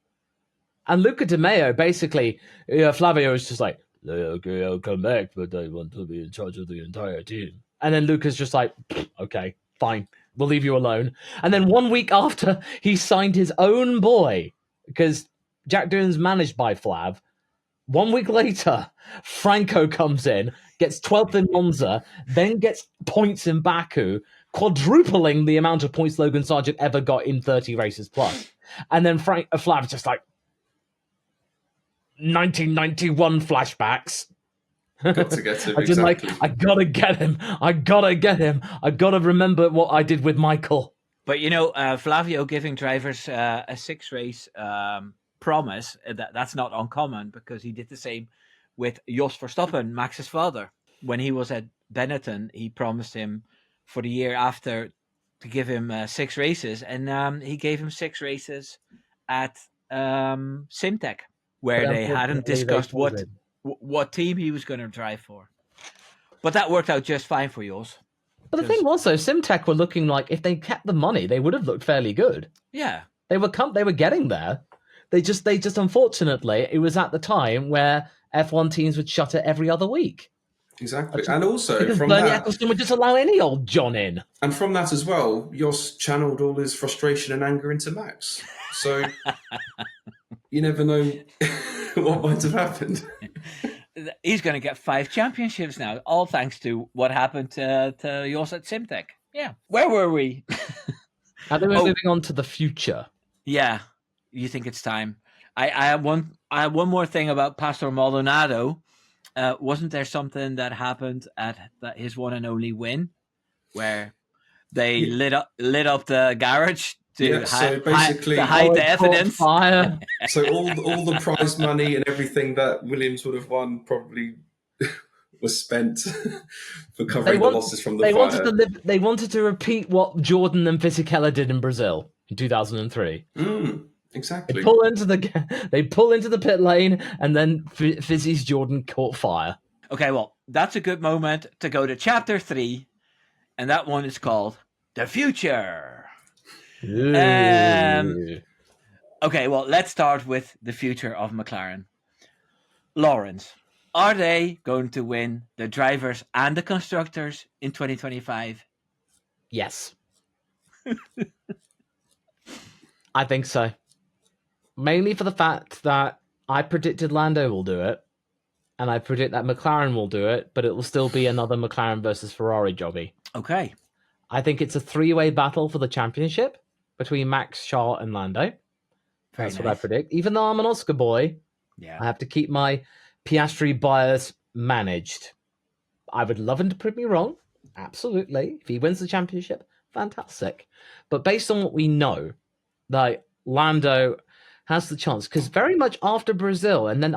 And Luca Di Maio, basically, Flavio was just like, okay, I'll come back, but I want to be in charge of the entire team. And then Luca's just like, okay, fine, we'll leave you alone. And then 1 week after he signed his own boy, because Jack Doohan's managed by Flav, 1 week later, Franco comes in, gets 12th in Monza, then gets points in Baku, quadrupling the amount of points Logan Sargent ever got in 30 races plus. And then Flav's just like, 1991 flashbacks.
Got to get him, exactly.
I gotta get him. I gotta remember what I did with Michael.
But, Flavio giving drivers a 6-race promise, that's not uncommon, because he did the same with Jos Verstappen, Max's father. When he was at Benetton, he promised him for the year after to give him 6 races, and he gave him 6 races at Simtech, where they hadn't discussed what team he was going to drive for. But that worked out just fine for Jos.
But the thing was, though, Simtech were looking like, if they kept the money, they would have looked fairly good.
Yeah.
They were getting there. They just unfortunately, it was at the time where F1 teams would shut it every other week.
Exactly. And also
because
from
Bernie
that...
Ecclestone would just allow any old John in.
And from that as well, Jos channeled all his frustration and anger into Max. So you never know what might have happened.
He's going to get 5 championships now, all thanks to what happened to Jos at Simtech. Yeah. Where were we?
I think we're moving on to the future.
Yeah. You think it's time? I have one more thing about Pastor Maldonado. wasn't there something that happened at his one and only win, where they lit up the garage to
so basically
hide the evidence?
Fire.
So all the prize money and everything that Williams would have won probably was spent for covering the losses from the fire.
They wanted to repeat what Jordan and Fisichella did in Brazil in 2003.
Exactly.
They pull into the pit lane, and then Fizzy's Jordan caught fire.
Okay, well, that's a good moment to go to chapter 3, and that one is called The Future. Okay, well, let's start with the future of McLaren. Lawrence, are they going to win the drivers and the constructors in 2025?
Yes. I think so. Mainly for the fact that I predicted Lando will do it, and I predict that McLaren will do it, but it will still be another McLaren versus Ferrari jobby.
Okay.
I think it's a 3-way battle for the championship between Max, Charles, and Lando. That's what I predict. Even though I'm an Oscar boy, I have to keep my Piastri bias managed. I would love him to prove me wrong. Absolutely. If he wins the championship, fantastic. But based on what we know, like Lando has the chance, because very much after Brazil and then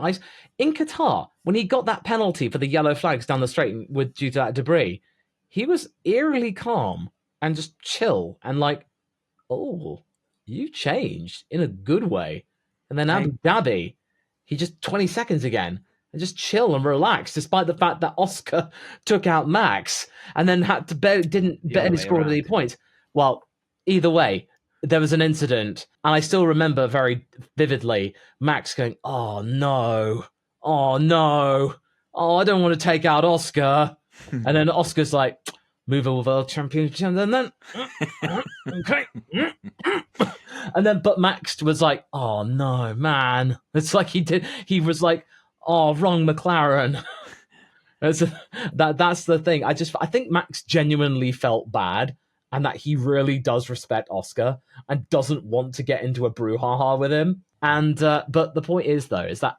in Qatar, when he got that penalty for the yellow flags down the straight due to that debris, he was eerily calm and just chill and like, oh, you changed in a good way. And then Abu Dhabi, he just 20 seconds again and just chill and relax, despite the fact that Oscar took out Max and then had to didn't barely score any points. Well, either way, there was an incident, and I still remember very vividly Max going, oh no, oh, I don't want to take out Oscar. And then Oscar's like, move over world championship, and then okay. And then, but Max was like, oh no, man. It's like he was like, oh, wrong McLaren. That's the thing. I think Max genuinely felt bad, and that he really does respect Oscar and doesn't want to get into a brouhaha with him. And but the point is, though, is that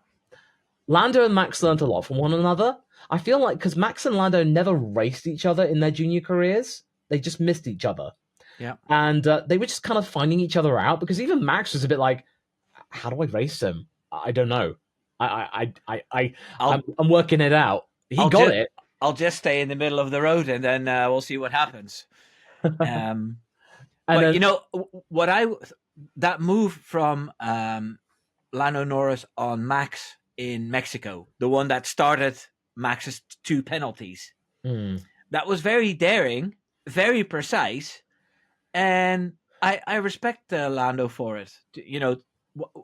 Lando and Max learned a lot from one another. I feel like because Max and Lando never raced each other in their junior careers, they just missed each other.
Yeah,
and they were just kind of finding each other out, because even Max was a bit like, "How do I race him? I don't know. I'm working it out." He got it.
I'll just stay in the middle of the road, and then we'll see what happens. But then, you know what? That move from Lando Norris on Max in Mexico, the one that started Max's 2 penalties, that was very daring, very precise, and I respect Lando for it. You know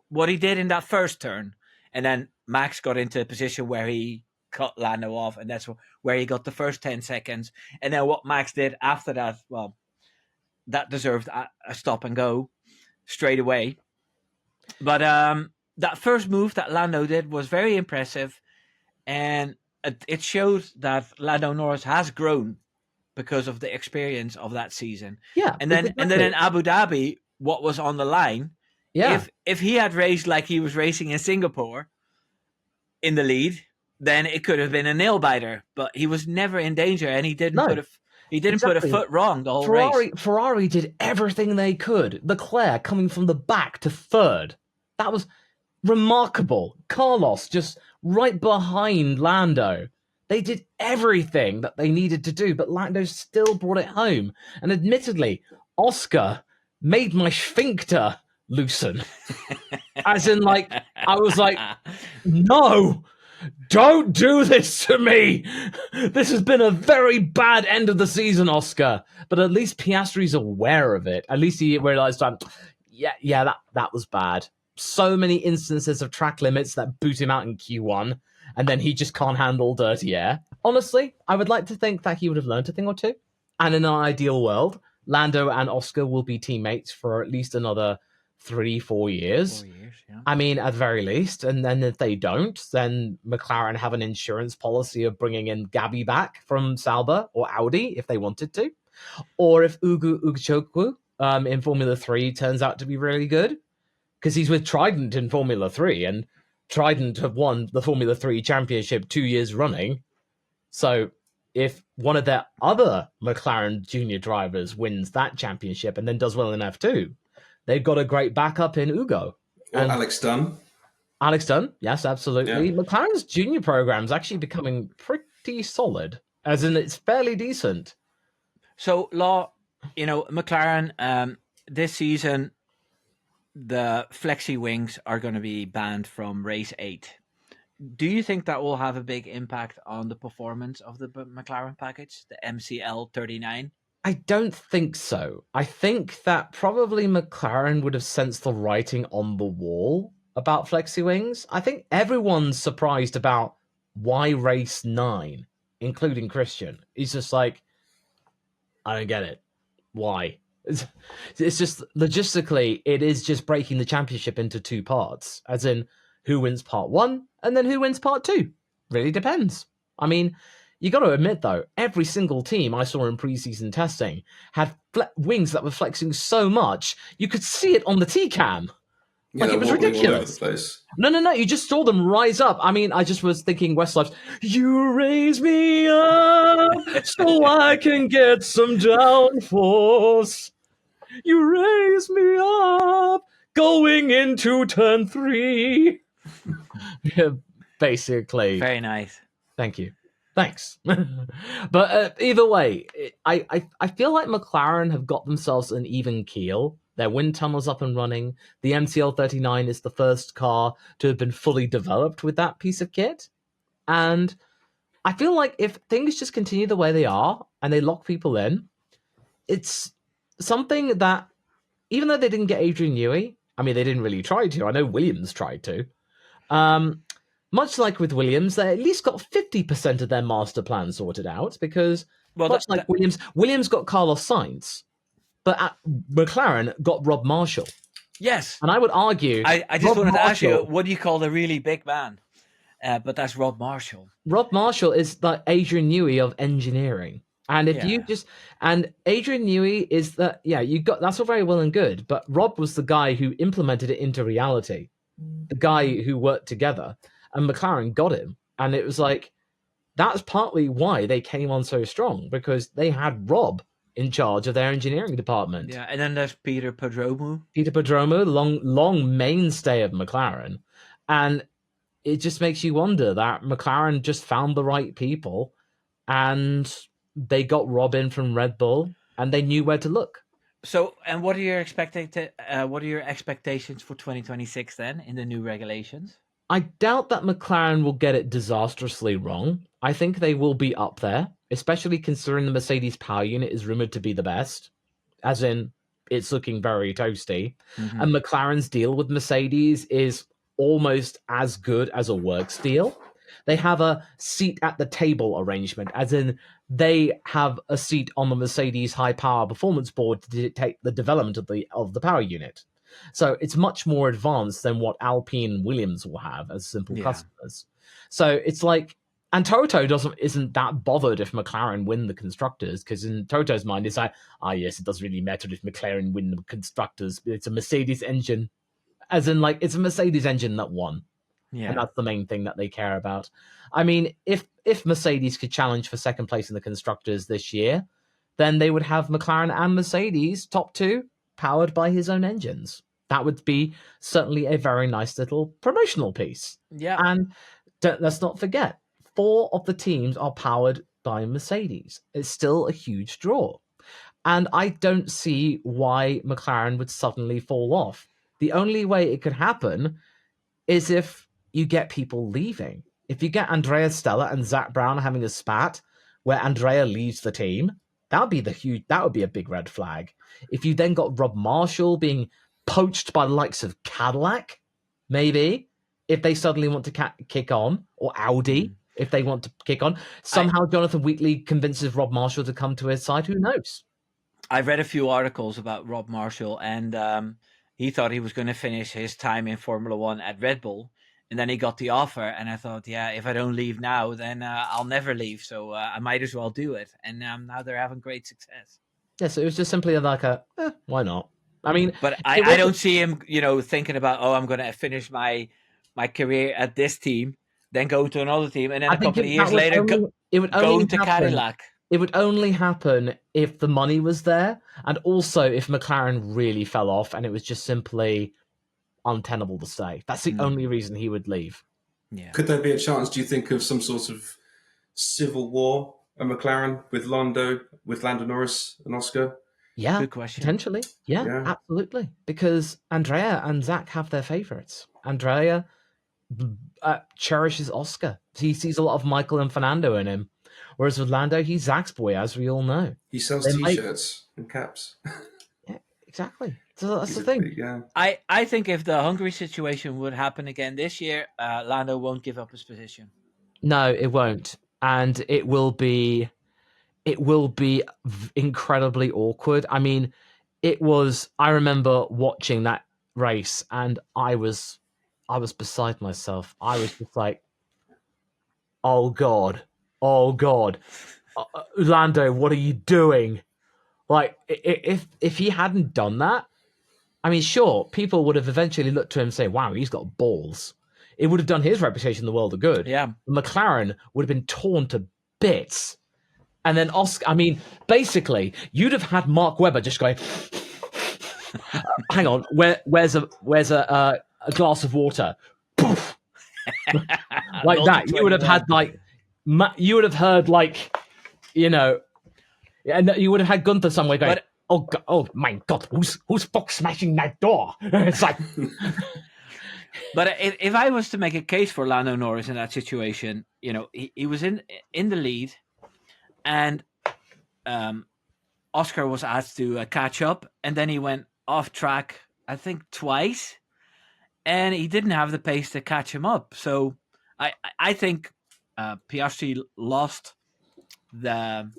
what he did in that first turn, and then Max got into a position where he cut Lando off, and that's where he got the first 10 seconds. And then what Max did after that, well, that deserved a stop and go straight away. But that first move that Lando did was very impressive, and it showed that Lando Norris has grown because of the experience of that season.
Yeah,
and then in Abu Dhabi, what was on the line?
Yeah,
if he had raced like he was racing in Singapore in the lead, then it could have been a nail biter. But he was never in danger, and he didn't put a foot wrong the whole race.
Ferrari did everything they could. Leclerc coming from the back to third. That was remarkable. Carlos just right behind Lando. They did everything that they needed to do, but Lando still brought it home. And admittedly, Oscar made my sphincter loosen. As in, like, I was like, no, don't do this to me. This has been a very bad end of the season, Oscar. But at least Piastri's aware of it. At least he realized, that was bad. So many instances of track limits that boot him out in Q1, and then he just can't handle dirty air. Honestly, I would like to think that he would have learned a thing or two. And in an ideal world, Lando and Oscar will be teammates for at least another 3-4 years.
4 years, yeah.
I mean, at the very least. And then if they don't, then McLaren have an insurance policy of bringing in Gabby back from Sauber or Audi if they wanted to. Or if Ugu Ugochukwu in Formula 3 turns out to be really good, because he's with Trident in Formula 3, and Trident have won the Formula 3 championship 2 years running. So if one of their other McLaren junior drivers wins that championship and then does well in F2, they've got a great backup in Ugo.
Or Alex Dunn.
Alex Dunn, yes, absolutely.
Yeah.
McLaren's junior program is actually becoming pretty solid, as in it's fairly decent.
So, Law, McLaren, this season, the flexi wings are going to be banned from race 8. Do you think that will have a big impact on the performance of the McLaren package, the MCL 39?
I don't think so. I think that probably McLaren would have sensed the writing on the wall about flexi wings. I think everyone's surprised about why race 9, including Christian. He's just like, I don't get it. Why? It's just logistically, it is just breaking the championship into 2 parts, as in who wins part 1 and then who wins part 2. Really depends. I mean, you got to admit, though, every single team I saw in preseason testing had wings that were flexing so much, you could see it on the T-cam.
Yeah,
Like, it was ridiculous. No. You just saw them rise up. I mean, I just was thinking Westlife's, you raise me up so I can get some downforce. You raise me up going into turn 3. Yeah, basically.
Very nice.
Thank you. Thanks. But either way, I feel like McLaren have got themselves an even keel. Their wind tunnel's up and running. The MCL 39 is the first car to have been fully developed with that piece of kit. And I feel like if things just continue the way they are and they lock people in, it's something that, even though they didn't get Adrian Newey, I mean, they didn't really try to. I know Williams tried to. Much like with Williams, they at least got 50% of their master plan sorted out because, Williams got Carlos Sainz, but McLaren got Rob Marshall.
Yes.
And I would argue...
I just wanted to ask you, what do you call the really big man? But that's Rob Marshall.
Rob Marshall is the Adrian Newey of engineering. And if you just... And Adrian Newey is that... Yeah, you got that's all very well and good, but Rob was the guy who implemented it into reality. The guy who worked together. And McLaren got him. And it was like, that's partly why they came on so strong, because they had Rob in charge of their engineering department.
Yeah, and then there's Peter Prodromou.
Long mainstay of McLaren. And it just makes you wonder that McLaren just found the right people and they got Rob in from Red Bull and they knew where to look.
So, and what are your expectations for 2026 then in the new regulations?
I doubt that McLaren will get it disastrously wrong. I think they will be up there, especially considering the Mercedes power unit is rumored to be the best, as in it's looking very toasty. Mm-hmm. And McLaren's deal with Mercedes is almost as good as a works deal. They have a seat at the table arrangement, as in they have a seat on the Mercedes high power performance board to dictate the development of the power unit. So it's much more advanced than what Alpine and Williams will have as simple customers. So it's like, and Toto isn't that bothered if McLaren win the constructors, because in Toto's mind it's like, yes, it doesn't really matter if McLaren win the constructors. It's a Mercedes engine, as in like it's a Mercedes engine that won. Yeah. And that's the main thing that they care about. I mean, if Mercedes could challenge for second place in the constructors this year, then they would have McLaren and Mercedes top 2 powered by his own engines. That would be certainly a very nice little promotional piece.
Yeah.
And let's not forget, 4 of the teams are powered by Mercedes. It's still a huge draw. And I don't see why McLaren would suddenly fall off. The only way it could happen is if you get people leaving. If you get Andrea Stella and Zach Brown having a spat where Andrea leaves the team, that would be a big red flag. If you then got Rob Marshall being poached by the likes of Cadillac, maybe, if they suddenly want to kick on, or Audi, if they want to kick on, somehow Jonathan Wheatley convinces Rob Marshall to come to his side, who knows?
I've read a few articles about Rob Marshall, and he thought he was going to finish his time in Formula One at Red Bull, and then he got the offer, and I thought, if I don't leave now, then I'll never leave, so I might as well do it. And now they're having great success.
Yeah, so it was just simply like why not? I mean,
but I don't see him, thinking about, I'm going to finish my my career at this team, then going to another team, and then
I
a
think
couple of years later
it would
going
only
to
happen.
Cadillac.
It would only happen if the money was there, and also if McLaren really fell off and it was just simply untenable to stay. That's the only reason he would leave.
Yeah.
Could there be a chance, do you think, of some sort of civil war at McLaren with Lando Norris and Oscar?
Yeah,
Good question.
potentially. Yeah, absolutely. Because Andrea and Zach have their favorites. Andrea cherishes Oscar. He sees a lot of Michael and Fernando in him. Whereas with Lando, he's Zach's boy, as we all know.
He sells T-shirts and caps.
Yeah, exactly. So that's the thing.
I think if the Hungary situation would happen again this year, Lando won't give up his position.
No, it won't. And it will be incredibly awkward. I mean, I remember watching that race and I was beside myself. I was just like, oh God. Lando, what are you doing? Like, if he hadn't done that, I mean, sure, people would have eventually looked to him and say, wow, he's got balls. It would have done his reputation in the world of good.
Yeah.
McLaren would have been torn to bits. And then Oscar, I mean, basically, you'd have had Mark Webber just going, hang on, where's a glass of water? Poof. Like that. You would have had and you would have had Gunther somewhere going, oh my God, who's fuck smashing that door? It's like,
but if I was to make a case for Lando Norris in that situation, he was in the lead, and Oscar was asked to catch up, and then he went off track, I think twice, and he didn't have the pace to catch him up. So I think Piastri lost the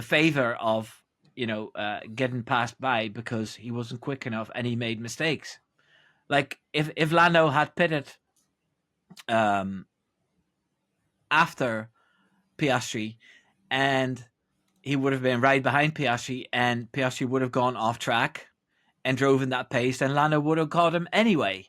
favor of getting passed by because he wasn't quick enough and he made mistakes. Like if Lando had pitted after Piastri, and he would have been right behind Piastri, and Piastri would have gone off track and drove in that pace, then Lando would have caught him anyway.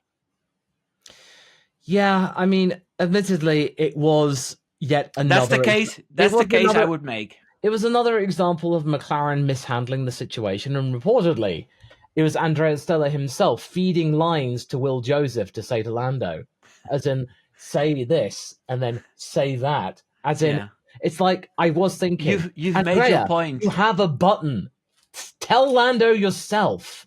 Yeah, I mean, admittedly, it was yet another.
That's the case. That's the case I would make.
It was another example of McLaren mishandling the situation, and reportedly, it was Andrea Stella himself feeding lines to Will Joseph to say to Lando, as in, say this and then say that, as in, it's like, I was thinking,
you've
Andrea,
made your point.
You have a button. Tell Lando yourself.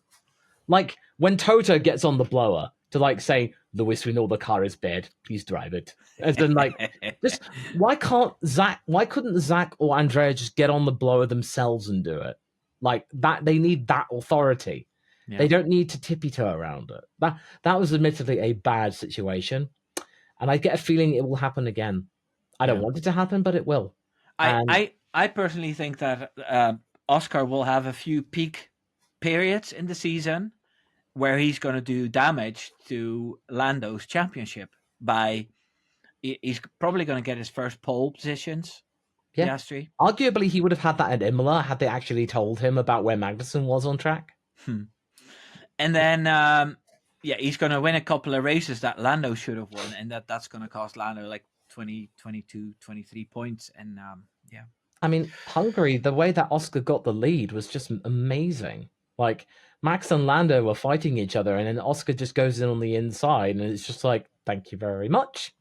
Like when Toto gets on the blower to like say, Lewis, we know the car is bad. Please drive it. And then like, just why couldn't Zach or Andrea just get on the blower themselves and do it? Like that, they need that authority. Yeah. They don't need to tippy-toe around it. That was admittedly a bad situation, and I get a feeling it will happen again. I don't want it to happen, but it will.
I personally think that Oscar will have a few peak periods in the season where he's going to do damage to Lando's championship he's probably going to get his first pole positions.
Yeah. Piastri. Arguably, he would have had that at Imola had they actually told him about where Magnussen was on track.
And then, he's going to win a couple of races that Lando should have won, and that's going to cost Lando like 20, 22, 23 points. And
I mean, Hungary, the way that Oscar got the lead was just amazing. Like, Max and Lando were fighting each other, and then Oscar just goes in on the inside, and it's just like, thank you very much.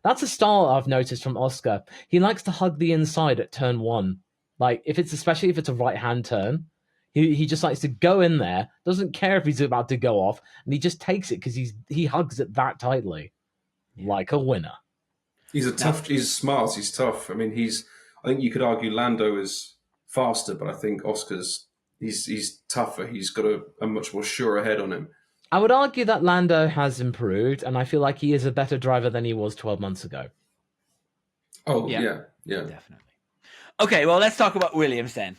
That's a style I've noticed from Oscar. He likes to hug the inside at turn 1. Like, especially if it's a right-hand turn, he just likes to go in there, doesn't care if he's about to go off, and he just takes it because he hugs it that tightly, like a winner.
He's smart, he's tough. I mean, I think you could argue Lando is faster, but I think Oscar's he's tougher. He's got a much more surer head on him.
I would argue that Lando has improved, and I feel like he is a better driver than he was 12 months ago.
Oh, yeah.
Definitely. Okay, well, let's talk about Williams then.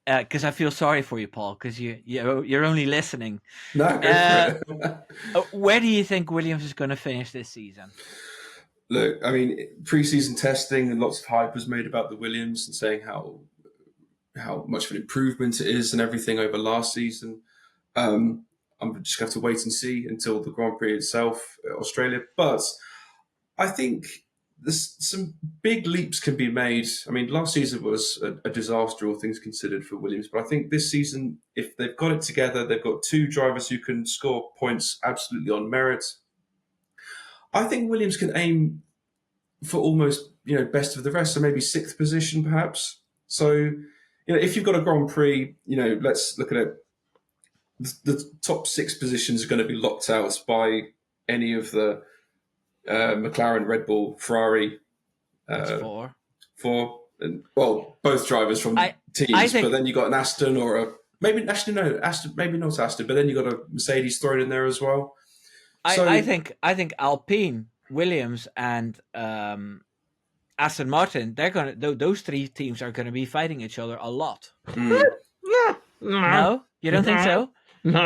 Because I feel sorry for you, Paul, because you're only listening.
No, go for it.
Where do you think Williams is going to finish this season?
Look, I mean, pre-season testing and lots of hype was made about the Williams and saying how much of an improvement it is and everything over last season. I'm just going to have to wait and see until the Grand Prix itself, Australia. But I think some big leaps can be made. I mean, last season was a disaster, all things considered, for Williams. But I think this season, if they've got it together, they've got two drivers who can score points absolutely on merit. I think Williams can aim for almost, best of the rest, so maybe 6th position, perhaps. So, if you've got a Grand Prix, let's look at it. The top 6 positions are going to be locked out by any of the McLaren, Red Bull, Ferrari.
That's 4.
4. And, well, both drivers from teams, but then you got an Aston or a maybe actually no Aston, maybe not Aston, but then you got a Mercedes thrown in there as well.
I think Alpine, Williams, and Aston Martin, those 3 teams are gonna be fighting each other a lot. No, you don't think so?
No.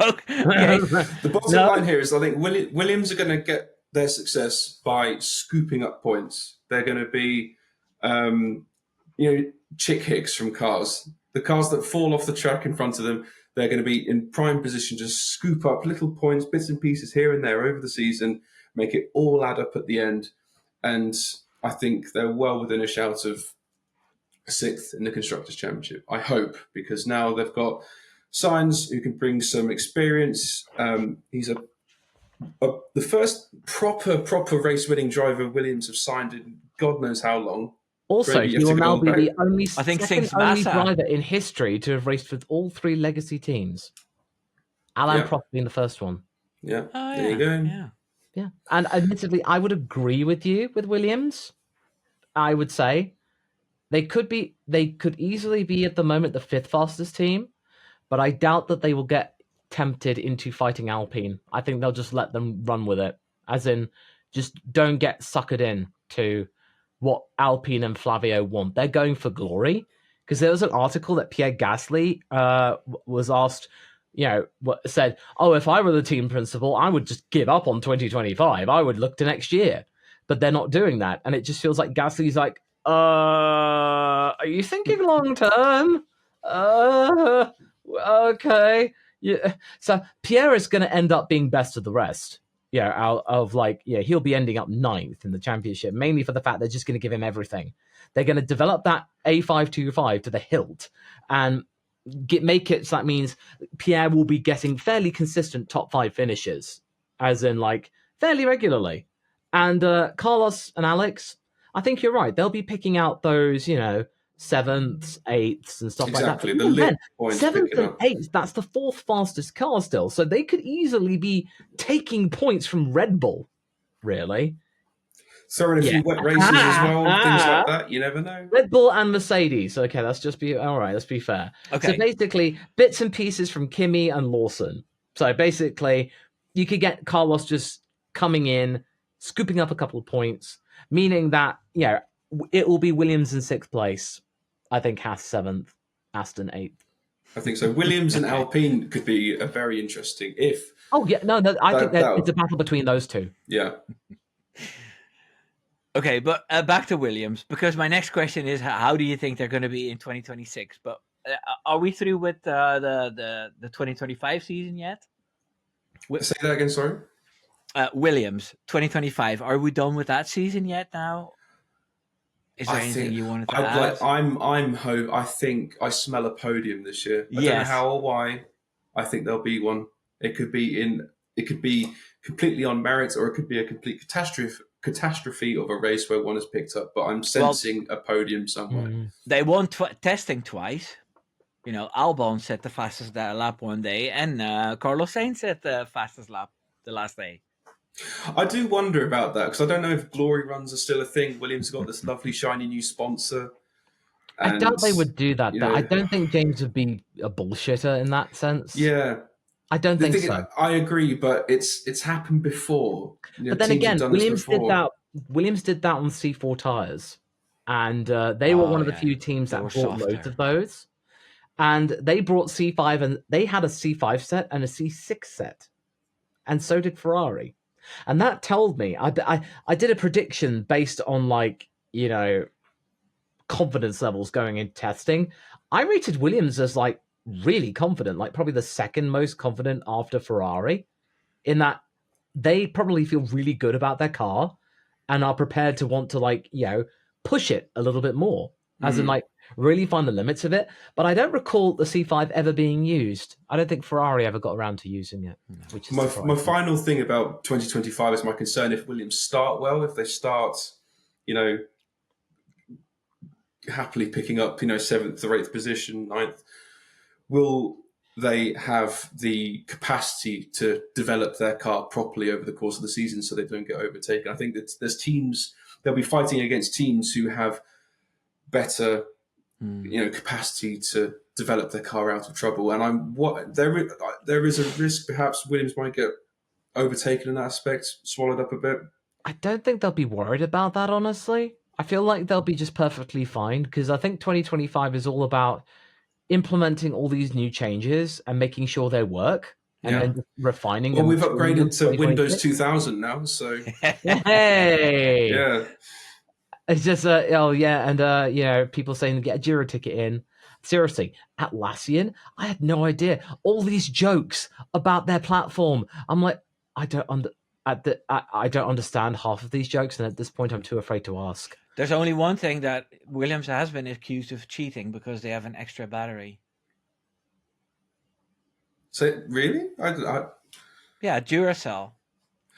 Okay.
The bottom line here is I think Williams are going to get their success by scooping up points. They're going to be, chick hicks from cars. The cars that fall off the track in front of them, they're going to be in prime position to scoop up little points, bits and pieces here and there over the season, make it all add up at the end. And I think they're well within a shout of 6th in the Constructors' Championship. I hope, because now they've got Sainz, who can bring some experience. He's the first proper race-winning driver Williams have signed in God knows how long.
Also, he will now be the only only driver in history to have raced with all 3 legacy teams. Alain Prost being the first one.
Yeah, there you go.
Yeah, and admittedly, I would agree with you with Williams. I would say they could easily be at the moment the 5th fastest team, but I doubt that they will get tempted into fighting Alpine. I think they'll just let them run with it, as in just don't get suckered in to what Alpine and Flavio want. They're going for glory, because there was an article that Pierre Gasly was asked, said, if I were the team principal, I would just give up on 2025. I would look to next year. But they're not doing that. And it just feels like Gasly's like, are you thinking long term? Okay. Yeah. So Pierre is going to end up being best of the rest. He'll be ending up 9th in the championship, mainly for the fact they're just going to give him everything. They're going to develop that A525 to the hilt and make it so that means Pierre will be getting fairly consistent top 5 finishes, as in fairly regularly. And Carlos and Alex, I think you're right. They'll be picking out those, 7th, 8th, and stuff like that.
Exactly, the lip points.
7th and 8th, that's the 4th fastest car still. So they could easily be taking points from Red Bull, really.
Throwing a few wet races as well, things like that. You never know.
Red Bull and Mercedes. Okay, let's be fair.
Okay.
So basically, bits and pieces from Kimi and Lawson. So basically, you could get Carlos just coming in, scooping up a couple of points, meaning that, it will be Williams in 6th place. I think Haas 7th, Aston 8th.
I think so. Williams and Alpine could be a very interesting if.
Oh, yeah. No, I think it's a battle between those two.
Yeah.
Okay, but back to Williams, because my next question is, how do you think they're going to be in 2026? But are we through with the 2025 season yet?
Say that again, sorry?
Williams, 2025. Are we done with that season yet now? Is there anything you wanted to add?
I think I smell a podium this year. I don't know how or why. I think there'll be one. It could be completely on merit, or it could be a complete catastrophe of a race where one is picked up. But I'm sensing a podium somewhere.
They won testing twice. Albon set the fastest lap one day, and Carlos Sainz set the fastest lap the last day.
I do wonder about that, because I don't know if glory runs are still a thing. Williams got this lovely shiny new sponsor.
I doubt they would do that. I don't think James would be a bullshitter in that sense.
Yeah.
I don't think so.
I agree, but it's happened before.
But then again, Williams did that. Williams did that on C4 tires, and they were one of the few teams that bought loads of those. And they brought C5, and they had a C5 set and a C6 set, and so did Ferrari. And that told me, I did a prediction based on confidence levels going into testing. I rated Williams as really confident, like probably the second most confident after Ferrari, in that they probably feel really good about their car and are prepared to want to, like, push it a little bit more, as in, like, really find the limits of it. But I don't recall the C5 ever being used. I don't think Ferrari ever got around to using it, which is
my final thing about 2025 is my concern if Williams start well, if they start, happily picking up, 7th or 8th position, 9th, will they have the capacity to develop their car properly over the course of the season so they don't get overtaken? I think that there's teams, they'll be fighting against teams who have better, capacity to develop their car out of trouble. And there is a risk perhaps Williams might get overtaken in that aspect, swallowed up a bit.
I don't think they'll be worried about that, honestly. I feel like they'll be just perfectly fine, because I think 2025 is all about implementing all these new changes and making sure they work, and then just refining them.
Well, we've upgraded to Windows 2000 now, so
hey,
yeah.
It's just people saying get a Jira ticket in. Seriously, Atlassian, I had no idea. All these jokes about their platform. I'm like, I don't understand half of these jokes, and at this point I'm too afraid to ask.
There's only one thing that Williams has been accused of cheating, because they have an extra battery.
So really?
Yeah, Duracell.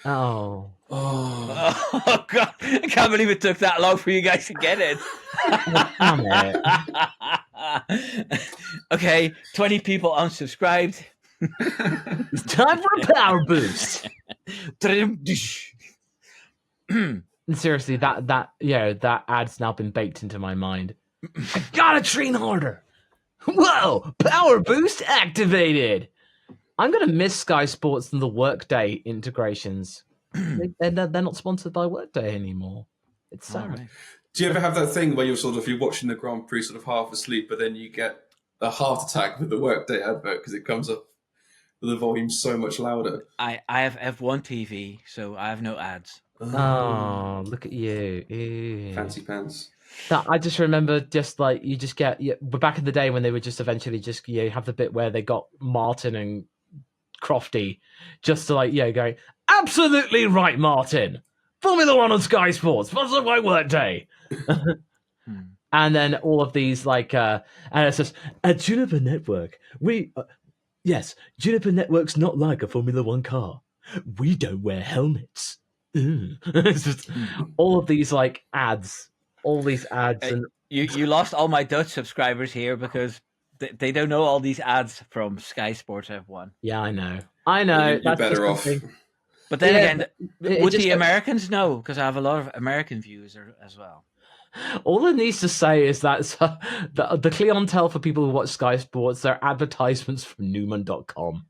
Oh
God! I can't believe it took that long for you guys to get it.
Damn it.
Okay, 20 people unsubscribed.
It's time for a power boost. Seriously, that ad's now been baked into my mind. I gotta train harder. Whoa, power boost activated. I'm gonna miss Sky Sports and the Workday integrations. They're not sponsored by Workday anymore. It's sad.
Right.
Do you ever have that thing where you're watching the Grand Prix sort of half asleep, but then you get a heart attack with the Workday advert because it comes up with the volume so much louder?
I have F1 TV, so I have no ads.
Oh, look at you. Ew.
Fancy pants.
I just remember, just like, you just get, but back in the day when they would just eventually just have the bit where they got Martin and Crofty just to going, absolutely right, Martin. Formula One on Sky Sports, sponsored by Workday. And then all of these and it says, at Juniper Network, yes, Juniper Network's not like a Formula One car. We don't wear helmets. It's just all of these ads, and
you lost all my Dutch subscribers here because they don't know all these ads from Sky Sports F1.
Yeah, I know.
You're better off.
But then again, would the Americans know? Because I have a lot of American viewers as well.
All it needs to say is that the clientele for people who watch Sky Sports, they're advertisements from Newman.com.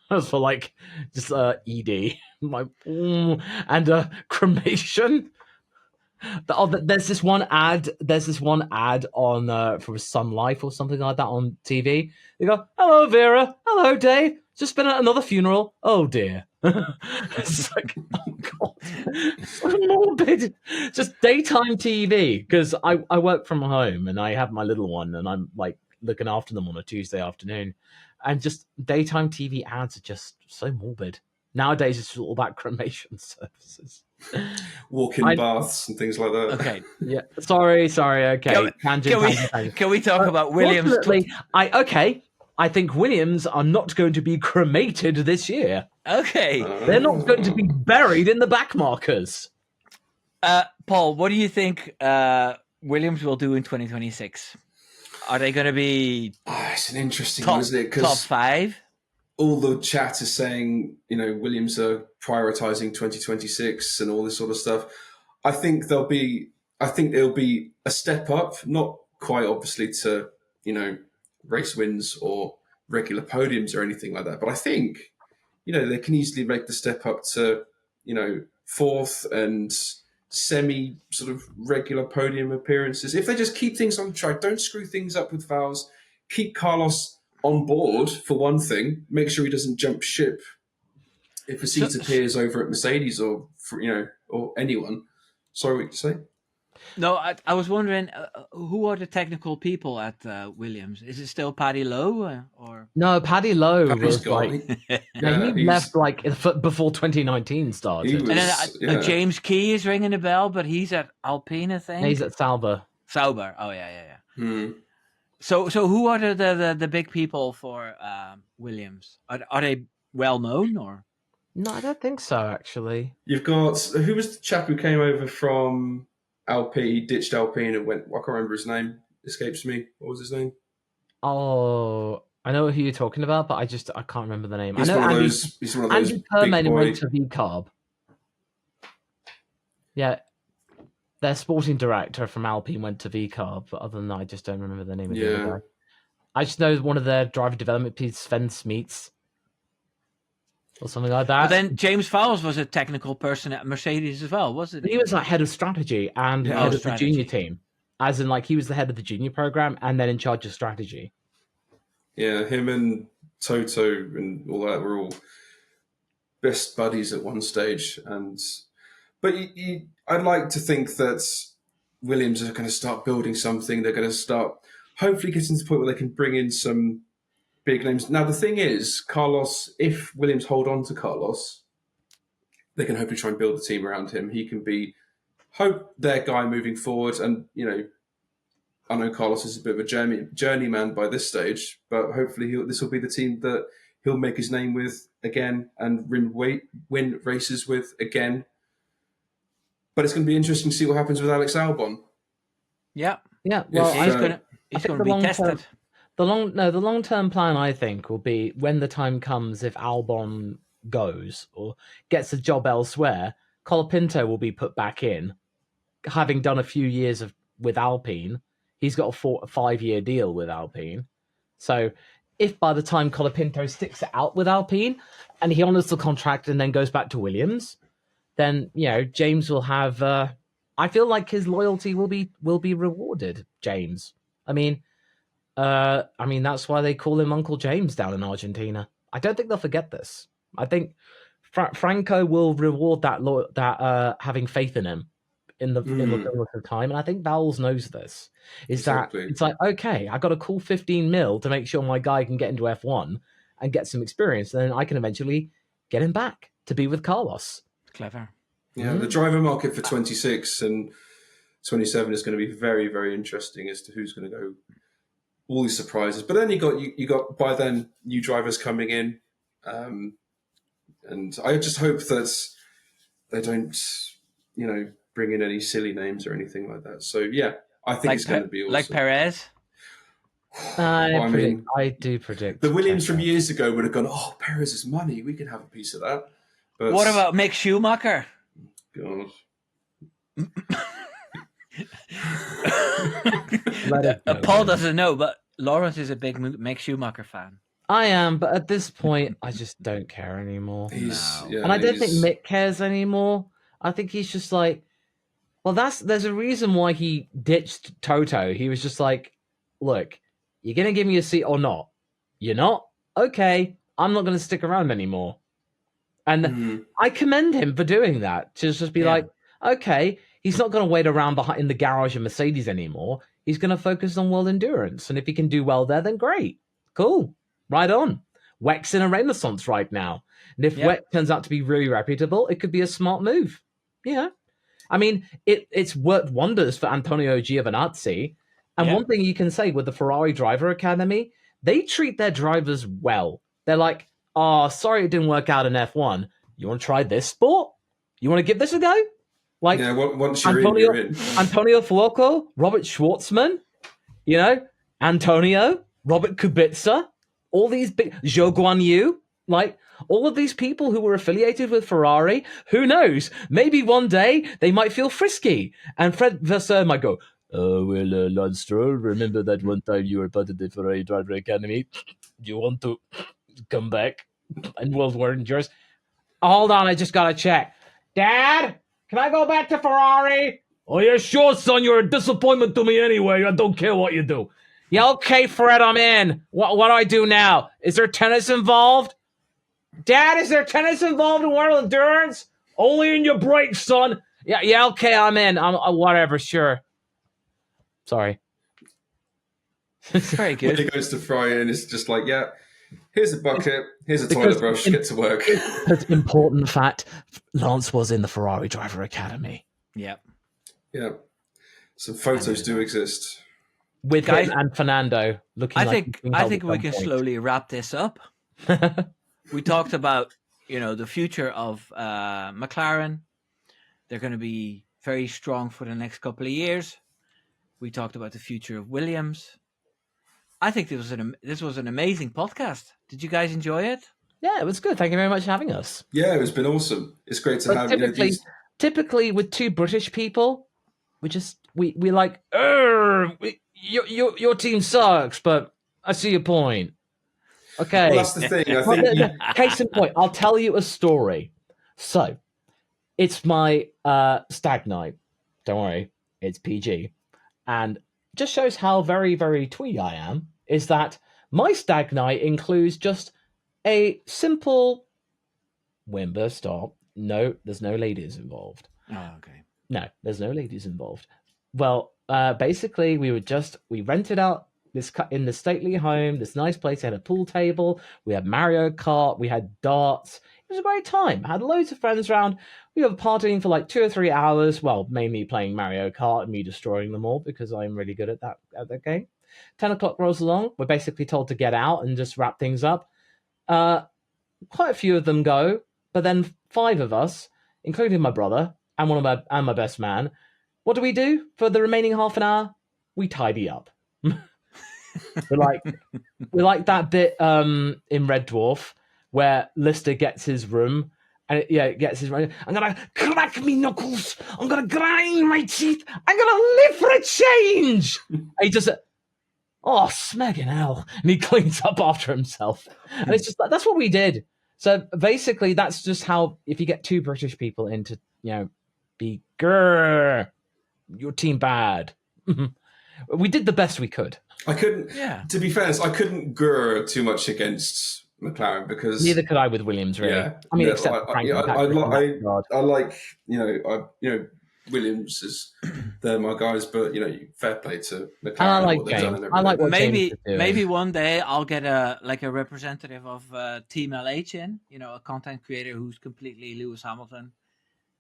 That's for just ED, and cremation. There's this one ad. On from Sun Life or something like that on TV. They go, "Hello, Vera. Hello, Dave. Just been at another funeral. Oh dear." It's like, oh god, so morbid. Just daytime TV, because I work from home and I have my little one and I'm looking after them on a Tuesday afternoon, and just daytime TV ads are just so morbid. Nowadays it's all about cremation services,
walk-in baths and things like that.
Okay,
yeah. Sorry. Okay,
can we talk about Williams?
I think Williams are not going to be cremated this year.
Okay.
They're not going to be buried in the back markers.
Paul, what do you think Williams will do in 2026? Are they going to be
it's an interesting one, isn't it?
Top 5?
All the chat is saying, Williams are prioritizing 2026 and all this sort of stuff. I think it'll be a step up, not quite obviously to, race wins or regular podiums or anything like that. But I think, they can easily make the step up to, 4th and semi sort of regular podium appearances. If they just keep things on track, don't screw things up with fouls, keep Carlos on board for one thing, make sure he doesn't jump ship if a seat appears over at Mercedes or, or anyone. Sorry, what you say?
No, I was wondering who are the technical people at Williams? Is it still Paddy Lowe or?
No, Paddy Lowe
Paddy's
was
gone.
like,
Yeah,
he left like before 2019 started.
He
And then
was, yeah.
James Key is ringing a bell, but he's at Alpine, I think.
He's at Sauber.
Sauber. Oh yeah.
Hmm.
So who are the big people for Williams? Are they well known or?
No, I don't think so. Actually,
You've got, who was the chap who came over from Alpine? He ditched Alpine and went. I can't remember his name. Escapes me. What was his name?
oh, I know who you're talking about, but I can't remember the name.
He's
I know
one of
Andy,
those. He's one of those
Andy
big
Perman
boy.
went to VCarb. Yeah, their sporting director from Alpine went to VCarb, but other than that, I just don't remember the name of the other guy. I just know one of their driver development people, Sven Smeets, or something like that.
But then James Fowles was a technical person at Mercedes as well, wasn't he?
He was like head of strategy and head of the junior team, as in like he was the head of the junior program and then in charge of strategy.
Yeah, him and Toto and all that were all best buddies at one stage. But I'd like to think that Williams are going to start building something. They're going to start hopefully getting to the point where they can bring in some big names. Now, the thing is, Carlos, if Williams hold on to Carlos, they can hopefully try and build a team around him. He can be their guy moving forward. And, I know Carlos is a bit of a journeyman by this stage, but hopefully this will be the team that he'll make his name with again and win races with again. But it's going to be interesting to see what happens with Alex Albon.
Yeah. Well,
he's going to be tested.
The long-term plan, I think, will be when the time comes, if Albon goes or gets a job elsewhere, Colapinto will be put back in, having done a few years with Alpine. He's got a 5-year deal with Alpine. So if by the time Colapinto sticks it out with Alpine and he honors the contract and then goes back to Williams, then, James will have... I feel like his loyalty will be rewarded, James. I mean, that's why they call him Uncle James down in Argentina. I don't think they'll forget this. I think Franco will reward that having faith in him in the fullness of time, and I think Vowles knows this. That it's like, okay, I got a cool 15 mil to make sure my guy can get into F1 and get some experience, and then I can eventually get him back to be with Carlos.
Clever.
Yeah, the driver market for 26 and 27 is going to be very, very interesting as to who's going to go. All these surprises, but then you got by then new drivers coming in, and I just hope that they don't, bring in any silly names or anything like that. So yeah, I think it's going to be awesome.
Like Perez.
I do predict
the Williams from years ago would have gone, oh, Perez's money, we can have a piece of that. But
what about Mick Schumacher?
God.
Paul doesn't know, but Lawrence is a big Mick Schumacher fan.
I am, but at this point, I just don't care anymore.
And
I don't think Mick cares anymore. I think he's just like, well, there's a reason why he ditched Toto. He was just like, look, you're going to give me a seat or not? You're not? Okay, I'm not going to stick around anymore. And I commend him for doing that. To just be like, okay, he's not going to wait around in the garage of Mercedes anymore. He's going to focus on world endurance. And if he can do well there, then great. Cool. Right on. WEC's in a renaissance right now. And if WEC turns out to be really reputable, it could be a smart move. Yeah. I mean, it's worked wonders for Antonio Giovinazzi. And one thing you can say with the Ferrari Driver Academy, they treat their drivers well. They're like, oh, sorry it didn't work out in F1. You want to try this sport? You want to give this a go? Like,
once you're in.
Antonio Fuoco, Robert Schwartzman, Antonio, Robert Kubica, all these big, Zhou Guanyu, like all of these people who were affiliated with Ferrari, who knows? Maybe one day they might feel frisky. And Fred Vasseur might go, Lance Stroll, remember that one time you were part of the Ferrari Driver Academy? Do you want to come back and World War Endurance? Hold on, I just got to check. Dad, can I go back to Ferrari? Oh, yeah, sure, son. You're a disappointment to me anyway. I don't care what you do. Yeah, okay, Fred, I'm in. What do I do now? Is there tennis involved? Dad, is there tennis involved in World Endurance? Only in your brakes, son. Yeah, okay, I'm in. I'm whatever, sure. Sorry.
Very good.
When he goes to fry in, it's just like, yeah, here's a bucket, here's a toilet brush, get to work.
Because important fact, Lance was in the Ferrari Driver Academy.
Yeah.
Yeah. Some photos do exist.
With him and Fernando looking
I think we can slowly wrap this up. We talked about, the future of McLaren. They're going to be very strong for the next couple of years. We talked about the future of Williams. I think this was an amazing podcast. Did you guys enjoy it?
Yeah, it was good. Thank you very much for having us.
Yeah, it's been awesome. It's great to have
typically with two British people, we like, your team sucks, but I see your point. Okay.
Well, that's the thing. I think
case in point, I'll tell you a story. So, it's my stag night. Don't worry, it's PG. And just shows how very, very twee I am, is that my stag night includes just a simple Wimbo stop. No, there's no ladies involved.
Oh, okay.
No, there's no ladies involved. Well, basically, we rented out this in the stately home, this nice place. They had a pool table. We had Mario Kart. We had darts. It was a great time. I had loads of friends around. We were partying for like 2 or 3 hours. Well, mainly playing Mario Kart and me destroying them all because I'm really good at that game. 10 o'clock rolls along. We're basically told to get out and just wrap things up. Quite a few of them go, but then 5 of us, including my brother and my best man, what do we do for the remaining half an hour? We tidy up. We're like that bit in Red Dwarf where Lister gets his room and gets his room. I'm gonna crack me knuckles. I'm gonna grind my teeth. I'm gonna live for a change. And he just, smegging hell, and he cleans up after himself. And it's just like, that's what we did. So basically, that's just how, if you get 2 British people into, be grrr, your team bad. We did the best we could.
I couldn't. Yeah. To be fair, I couldn't grr too much against McLaren because
neither could I with Williams. Really. Yeah. I mean, except Frank.
I like Williams is they're my guys, but fair play to McLaren.
I like James. I like what
maybe one day I'll get a representative of Team LH in, a content creator who's completely Lewis Hamilton,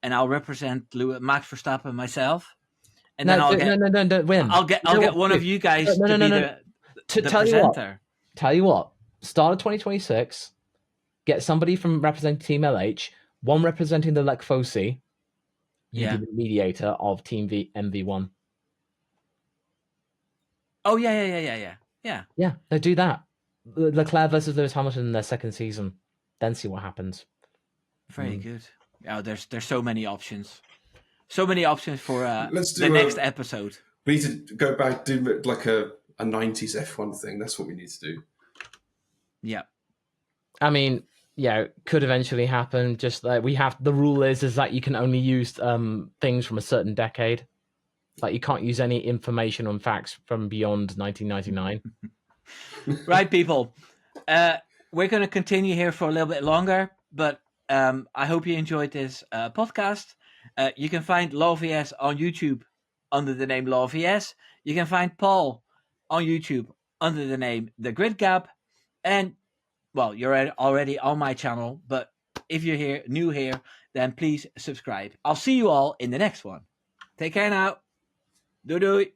and I'll represent Max Verstappen myself. And then
don't win.
I'll get one of you guys to be the presenter.
Tell you what. Start of 2026. Get somebody from representing Team LH, one representing the Lec Foci. You be the mediator of Team MV1.
Oh yeah.
Yeah, they do that. Leclerc versus Lewis Hamilton in their second season. Then see what happens.
Very good. Yeah, there's so many options. So many options for the next episode.
We need to go back, do like a 90s F1 thing. That's what we need to do.
Yeah.
I mean, could eventually happen. Just like the rule is that you can only use things from a certain decade. Like you can't use any information on facts from beyond 1999.
Right, people. We're going to continue here for a little bit longer, but I hope you enjoyed this podcast. You can find LawVS on YouTube under the name LawVS. You can find Paul on YouTube under the name The Grid Gap. And, well, you're already on my channel, but if you're new here, then please subscribe. I'll see you all in the next one. Take care now. Doei doei.